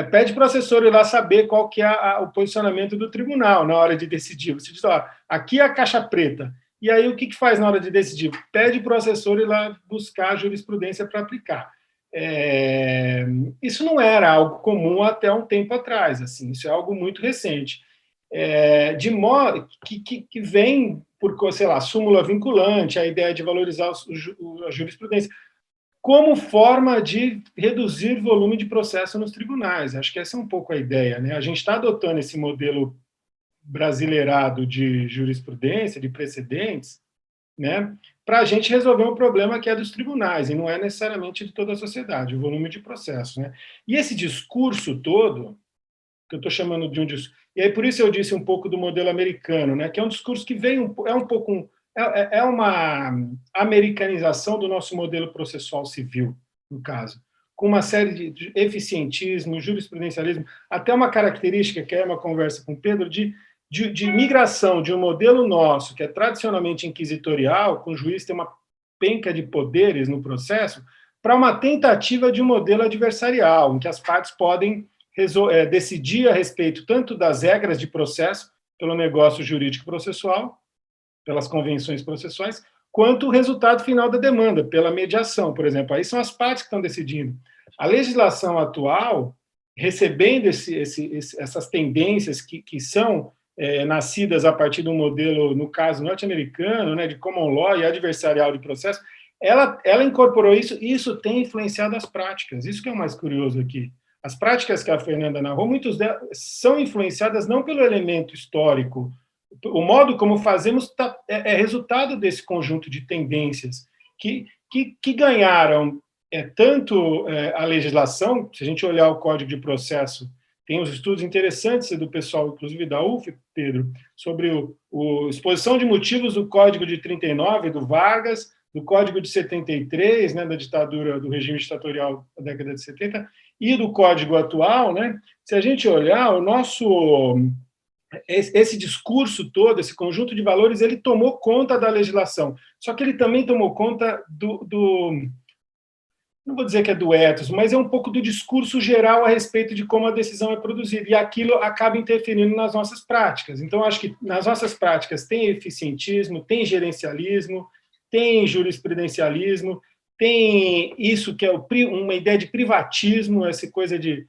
pede para o assessor ir lá saber qual que é o posicionamento do tribunal na hora de decidir. Você diz, ó, aqui é a caixa preta. E aí o que faz na hora de decidir? Pede para o assessor ir lá buscar a jurisprudência para aplicar. Isso não era algo comum até um tempo atrás, assim, isso é algo muito recente. De modo que vem por, sei lá, súmula vinculante, a ideia de valorizar a jurisprudência. como forma de reduzir volume de processo nos tribunais. Acho que essa é um pouco a ideia, né? A gente está adotando esse modelo brasileirado de jurisprudência, de precedentes, né, para a gente resolver um problema que é dos tribunais, e não é necessariamente de toda a sociedade, o volume de processo. Né? E esse discurso todo, que eu estou chamando de um discurso, e aí por isso eu disse um pouco do modelo americano, né, que é um discurso que vem, é uma americanização do nosso modelo processual civil, no caso, com uma série de eficientismo, jurisprudencialismo, até uma característica, que é uma conversa com o Pedro, de migração de um modelo nosso, que é tradicionalmente inquisitorial, com o juiz ter uma penca de poderes no processo, para uma tentativa de um modelo adversarial, em que as partes podem decidir a respeito tanto das regras de processo, pelo negócio jurídico processual, pelas convenções processuais, quanto o resultado final da demanda, pela mediação, por exemplo. Aí são as partes que estão decidindo. A legislação atual, recebendo essas tendências que são nascidas a partir de um modelo, no caso norte-americano, né, de common law e adversarial de processo, ela incorporou isso, e isso tem influenciado as práticas. Isso que é o mais curioso aqui. As práticas que a Fernanda narrou, muitas delas são influenciadas não pelo elemento histórico. O modo como fazemos é resultado desse conjunto de tendências que ganharam tanto a legislação, se a gente olhar o Código de Processo, tem uns estudos interessantes do pessoal, inclusive da UF, Pedro, sobre a exposição de motivos do Código de 39, do Vargas, do Código de 73, né, da ditadura, do regime ditatorial da década de 70, e do Código atual. Né, se a gente olhar, esse discurso todo, esse conjunto de valores, ele tomou conta da legislação. Só que ele também tomou conta não vou dizer que é do ethos, mas é um pouco do discurso geral a respeito de como a decisão é produzida, e aquilo acaba interferindo nas nossas práticas. Então, acho que nas nossas práticas tem eficientismo, tem gerencialismo, tem jurisprudencialismo, tem isso que é uma ideia de privatismo, essa coisa de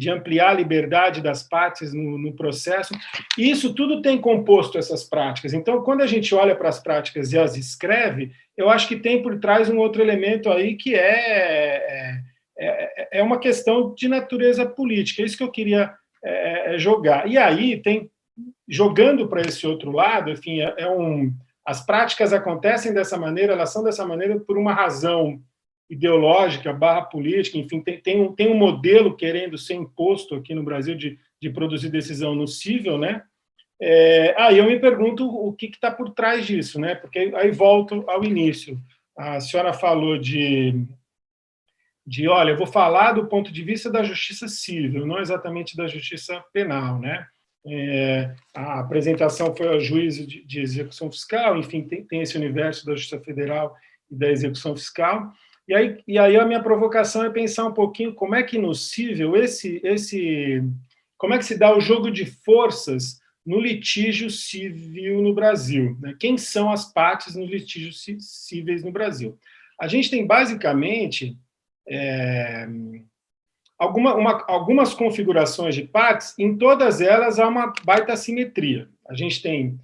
ampliar a liberdade das partes no processo. E isso tudo tem composto essas práticas. Então, quando a gente olha para as práticas e as escreve, eu acho que tem por trás um outro elemento aí que é uma questão de natureza política. É isso que eu queria jogar. E aí, jogando para esse outro lado, enfim, as práticas acontecem dessa maneira, elas são dessa maneira por uma razão ideológica, política, enfim, tem um modelo querendo ser imposto aqui no Brasil de produzir decisão no cível, né? Aí eu me pergunto o que está por trás disso, né? Porque aí volto ao início. A senhora falou olha, eu vou falar do ponto de vista da justiça civil, não exatamente da justiça penal, né? A apresentação foi ao juízo de execução fiscal, enfim, tem esse universo da justiça federal e da execução fiscal. E aí a minha provocação é pensar um pouquinho como é que no cível como é que se dá o jogo de forças no litígio civil no Brasil, né? Quem são as partes nos litígios cíveis no Brasil? A gente tem basicamente algumas configurações de partes, em todas elas há uma baita assimetria. A gente tem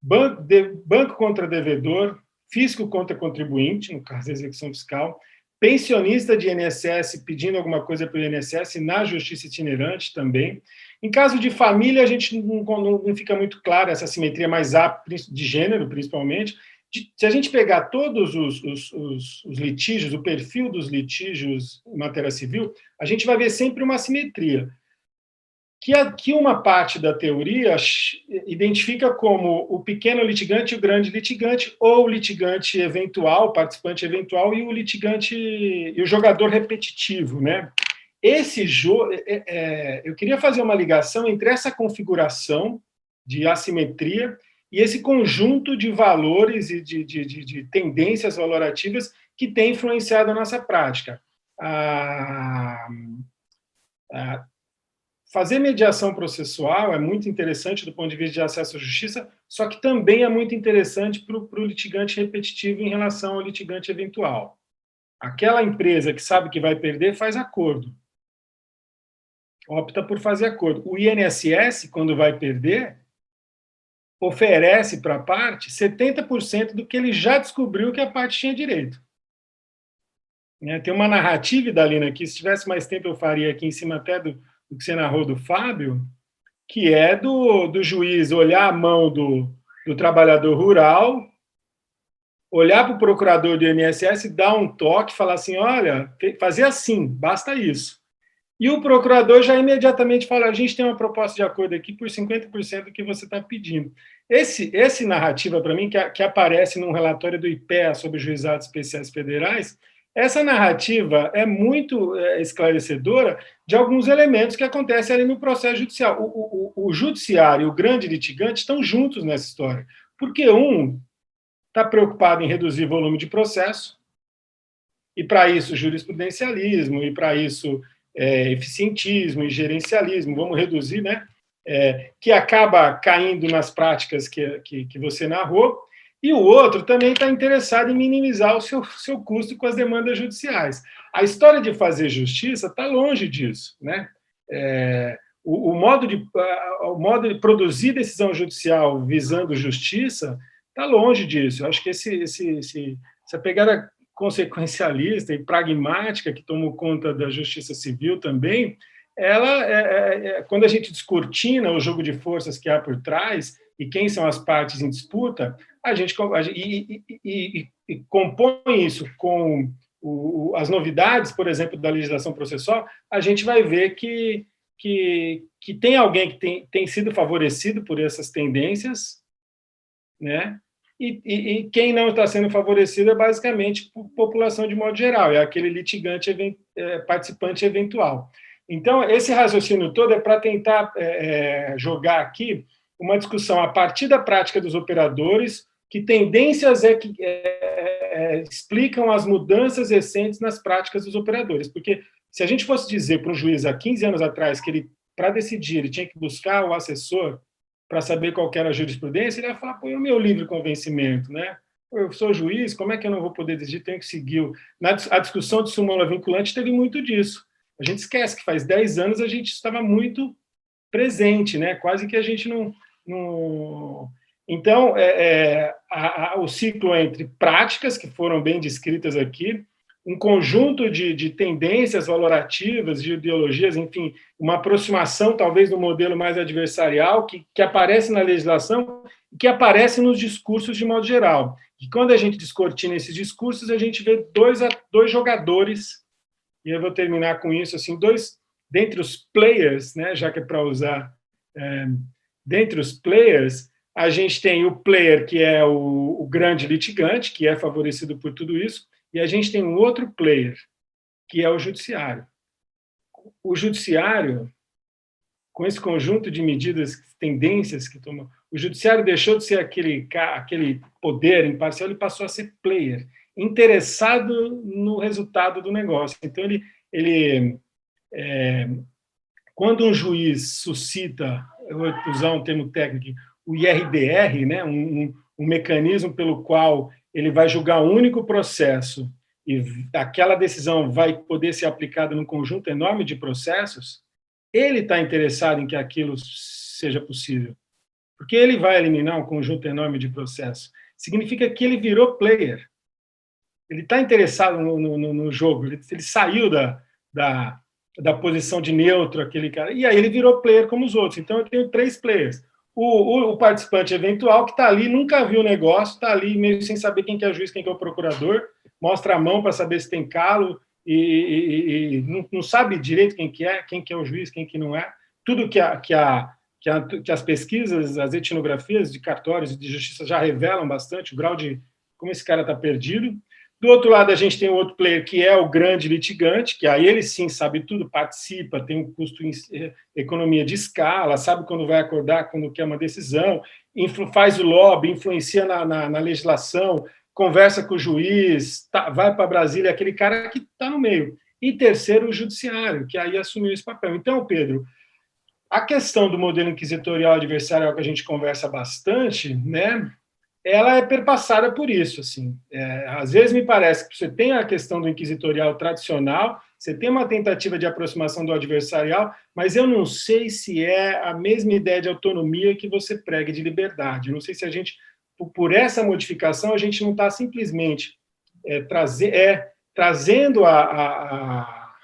banco contra devedor, fisco contra contribuinte, no caso da execução fiscal, pensionista de INSS pedindo alguma coisa para o INSS, na justiça itinerante também. Em caso de família, a gente não fica muito claro essa simetria mais de gênero, principalmente. Se a gente pegar todos os litígios, o perfil dos litígios em matéria civil, a gente vai ver sempre uma simetria. Que uma parte da teoria identifica como o pequeno litigante e o grande litigante, ou o litigante eventual, participante eventual, e o litigante e o jogador repetitivo, né? Esse jogo, eu queria fazer uma ligação entre essa configuração de assimetria e esse conjunto de valores e de tendências valorativas que tem influenciado a nossa prática. Fazer mediação processual é muito interessante do ponto de vista de acesso à justiça, só que também é muito interessante para o litigante repetitivo em relação ao litigante eventual. Aquela empresa que sabe que vai perder faz acordo. Opta por fazer acordo. O INSS, quando vai perder, oferece para a parte 70% do que ele já descobriu que a parte tinha direito. né? Tem uma narrativa, Dalina, aqui, se tivesse mais tempo eu faria aqui em cima até do que você narrou do Fábio, que é do juiz olhar a mão do trabalhador rural, olhar para o procurador do INSS, dar um toque, falar assim, olha, fazer assim, basta isso. E o procurador já imediatamente fala, a gente tem uma proposta de acordo aqui por 50% do que você está pedindo. Esse narrativa, para mim, que aparece num relatório do IPEA sobre juizados especiais federais, essa narrativa é muito esclarecedora de alguns elementos que acontecem ali no processo judicial. O judiciário e o grande litigante estão juntos nessa história, porque um está preocupado em reduzir volume de processo, e para isso jurisprudencialismo, e para isso eficientismo e gerencialismo, vamos reduzir, né? Que acaba caindo nas práticas que você narrou, e o outro também está interessado em minimizar o seu custo com as demandas judiciais. A história de fazer justiça está longe disso, né? O modo de produzir decisão judicial visando justiça está longe disso. Eu acho que essa pegada consequencialista e pragmática que tomou conta da justiça civil também, ela, quando a gente descortina o jogo de forças que há por trás e quem são as partes em disputa, a gente compõe isso com as novidades, por exemplo, da legislação processual, a gente vai ver que tem alguém que tem sido favorecido por essas tendências, né? E quem não está sendo favorecido é basicamente a população de modo geral, é aquele litigante participante eventual. Então, esse raciocínio todo é para tentar jogar aqui uma discussão a partir da prática dos operadores, que tendências que explicam as mudanças recentes nas práticas dos operadores. Porque se a gente fosse dizer para um juiz há 15 anos atrás que para decidir, ele tinha que buscar o assessor para saber qual era a jurisprudência, ele ia falar, pô, é o meu livre convencimento, né? Pô, eu sou juiz, como é que eu não vou poder decidir? Tenho que seguir. A discussão de súmula vinculante teve muito disso. A gente esquece que faz 10 anos a gente estava muito presente, né? Quase que a gente não... Então, o ciclo entre práticas, que foram bem descritas aqui, um conjunto de tendências valorativas, de ideologias, enfim, uma aproximação, talvez, do modelo mais adversarial, que aparece na legislação e que aparece nos discursos de modo geral. E quando a gente descortina esses discursos, a gente vê dois jogadores, e eu vou terminar com isso, assim, dentre os players, né, já que é para usar, dentre os players, a gente tem o player que é o grande litigante, que é favorecido por tudo isso, e a gente tem um outro player, que é o judiciário. O judiciário, com esse conjunto de medidas, tendências que tomou, o judiciário deixou de ser aquele poder imparcial e passou a ser player, interessado no resultado do negócio. Então, quando um juiz suscita, eu vou usar um termo técnico, o IRDR, né, um mecanismo pelo qual ele vai julgar um único processo e aquela decisão vai poder ser aplicada num conjunto enorme de processos, ele está interessado em que aquilo seja possível, porque ele vai eliminar um conjunto enorme de processos. Significa que ele virou player. Ele está interessado no jogo, ele saiu da posição de neutro, aquele cara, e aí ele virou player como os outros. Então, eu tenho 3 players. O participante eventual, que está ali, nunca viu o negócio, está ali meio sem saber quem que é o juiz, quem que é o procurador, mostra a mão para saber se tem calo, e não sabe direito quem que é o juiz, quem que não é. Tudo que as pesquisas, as etnografias de cartórios e de justiça já revelam bastante, o grau de como esse cara está perdido. Do outro lado, a gente tem o outro player, que é o grande litigante, que aí ele sim sabe tudo, participa, tem um custo em economia de escala, sabe quando vai acordar, quando quer uma decisão, faz o lobby, influencia na legislação, conversa com o juiz, vai para Brasília, aquele cara que está no meio. E terceiro, o judiciário, que aí assumiu esse papel. Então, Pedro, a questão do modelo inquisitorial adversarial que a gente conversa bastante, né? Ela é perpassada por isso. Assim. Às vezes me parece que você tem a questão do inquisitorial tradicional, você tem uma tentativa de aproximação do adversarial, mas eu não sei se é a mesma ideia de autonomia que você prega de liberdade. Eu não sei se a gente, por essa modificação, a gente não está simplesmente trazendo a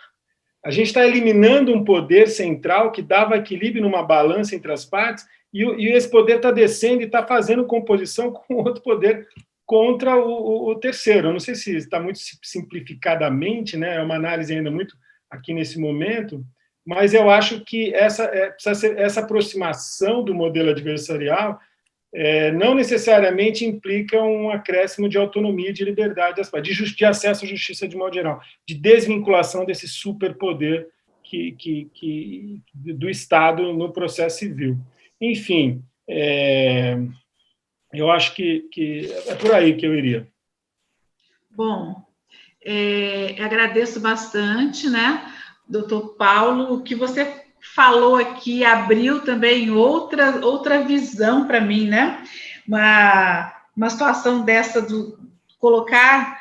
gente está eliminando um poder central que dava equilíbrio numa balança entre as partes, e esse poder está descendo e está fazendo composição com outro poder contra o terceiro. Eu não sei se está muito simplificadamente, né? É uma análise ainda muito aqui nesse momento, mas eu acho que essa aproximação do modelo adversarial não necessariamente implica um acréscimo de autonomia e de liberdade das partes, de acesso à justiça de modo geral, de desvinculação desse superpoder do Estado no processo civil. Enfim, eu acho que é por aí que eu iria. Bom, agradeço bastante, né, doutor Paulo, o que você falou aqui abriu também outra visão para mim, né? Uma situação dessa do colocar.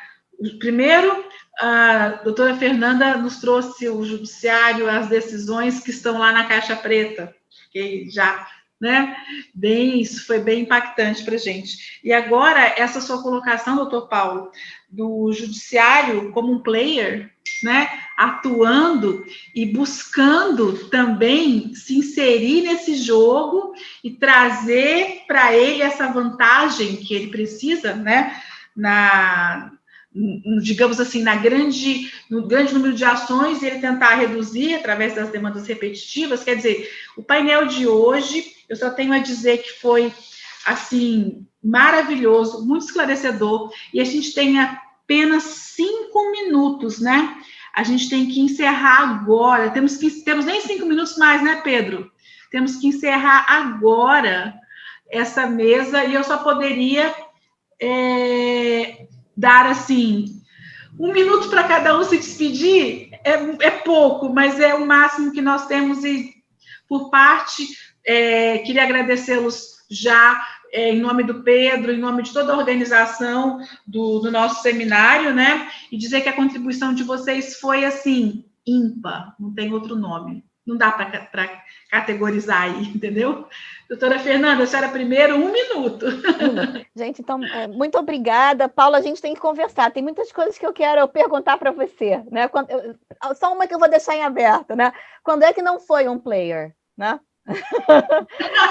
Primeiro, a doutora Fernanda nos trouxe o judiciário, as decisões que estão lá na caixa preta, que já, né? Isso foi bem impactante para a gente. E agora, essa sua colocação, doutor Paulo, do judiciário como um player, né, atuando e buscando também se inserir nesse jogo e trazer para ele essa vantagem que ele precisa, né, digamos assim, no grande número de ações, ele tentar reduzir através das demandas repetitivas. Quer dizer, o painel de hoje, eu só tenho a dizer que foi, assim, maravilhoso, muito esclarecedor, e a gente tem apenas 5 minutos, né? A gente tem que encerrar agora. Temos nem 5 minutos mais, né, Pedro? Temos que encerrar agora essa mesa, e eu só poderia dar, assim, 1 minuto para cada um se despedir. É pouco, mas é o máximo que nós temos, e, por parte, queria agradecê-los já, em nome do Pedro, em nome de toda a organização do nosso seminário, né? E dizer que a contribuição de vocês foi, assim, ímpar, não tem outro nome. Não dá para categorizar aí, entendeu? Doutora Fernanda, a senhora primeiro, 1 minuto. Gente, então, muito obrigada. Paula, a gente tem que conversar. Tem muitas coisas que eu quero perguntar para você, né? Só uma que eu vou deixar em aberto, né? Quando é que não foi um player, né?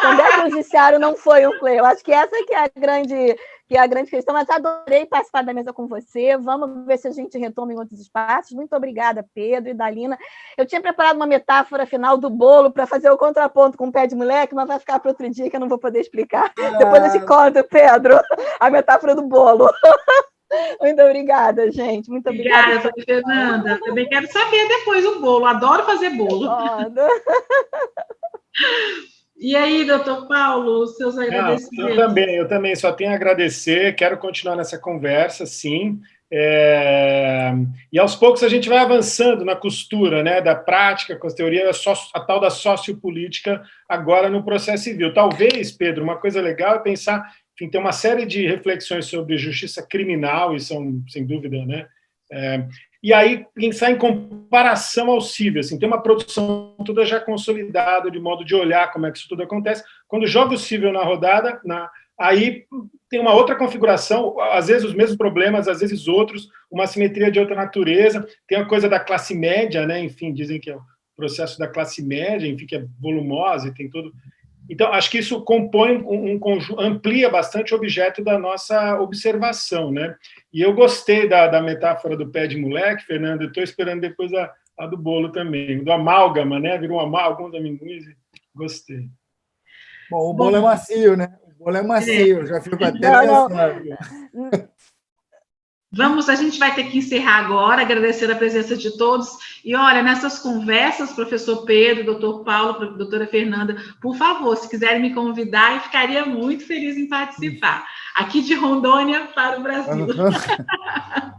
Quando é que o judiciário não foi um player? Eu acho que essa que é a grande questão. Mas adorei participar da mesa com você. Vamos ver se a gente retoma em outros espaços. Muito obrigada, Pedro e Dalina. Eu tinha preparado uma metáfora final do bolo para fazer o contraponto com o pé de moleque, mas vai ficar para outro dia que eu não vou poder explicar. Depois eu te conto, Pedro, a metáfora do bolo. Muito obrigada, gente. Muito obrigada. Obrigada, Fernanda. Também quero saber depois o bolo. Adoro fazer bolo. E aí, doutor Paulo, os seus agradecimentos? Eu também só tenho a agradecer, quero continuar nessa conversa, sim. E aos poucos a gente vai avançando na costura, né, da prática com as teorias, a tal da sociopolítica agora no processo civil. Talvez, Pedro, uma coisa legal é pensar, enfim, tem uma série de reflexões sobre justiça criminal, e são, sem dúvida, né, e aí pensar em comparação ao civil, assim, tem uma produção toda já consolidada, de modo de olhar como é que isso tudo acontece. Quando joga o civil na rodada, aí tem uma outra configuração, às vezes os mesmos problemas, às vezes outros, uma simetria de outra natureza, tem a coisa da classe média, né? Enfim, dizem que é o processo da classe média, enfim, que é volumosa e tem todo... Então, acho que isso compõe um conjunto, amplia bastante o objeto da nossa observação, né? E eu gostei da metáfora do pé de moleque, Fernando, eu estou esperando depois a do bolo também, do amálgama, né? Virou alguns amendoins, gostei. Bom, o bolo é macio, né? O bolo é macio, eu já fico até pensando. A gente vai ter que encerrar agora, agradecer a presença de todos. E olha, nessas conversas, professor Pedro, doutor Paulo, doutora Fernanda, por favor, se quiserem me convidar, eu ficaria muito feliz em participar. Aqui de Rondônia para o Brasil. Tá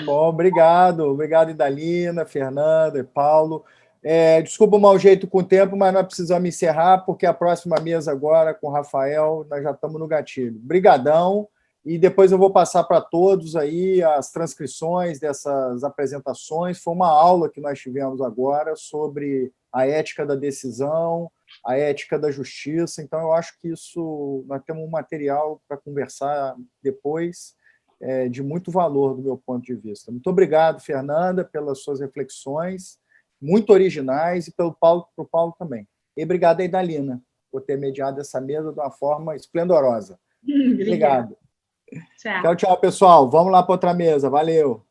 bom, obrigado. Obrigado, Idalina, Fernanda e Paulo. Desculpa o mau jeito com o tempo, mas nós precisamos encerrar, porque a próxima mesa agora, com o Rafael, nós já estamos no gatilho. Obrigadão. E depois eu vou passar para todos aí as transcrições dessas apresentações. Foi uma aula que nós tivemos agora sobre a ética da decisão, a ética da justiça. Então, eu acho que isso nós temos um material para conversar depois. de muito valor do meu ponto de vista. Muito obrigado, Fernanda, pelas suas reflexões, muito originais, e pro Paulo também. E obrigado aí, Dalina, por ter mediado essa mesa de uma forma esplendorosa. Obrigado. Tchau. Tchau, tchau, pessoal. Vamos lá para outra mesa. Valeu.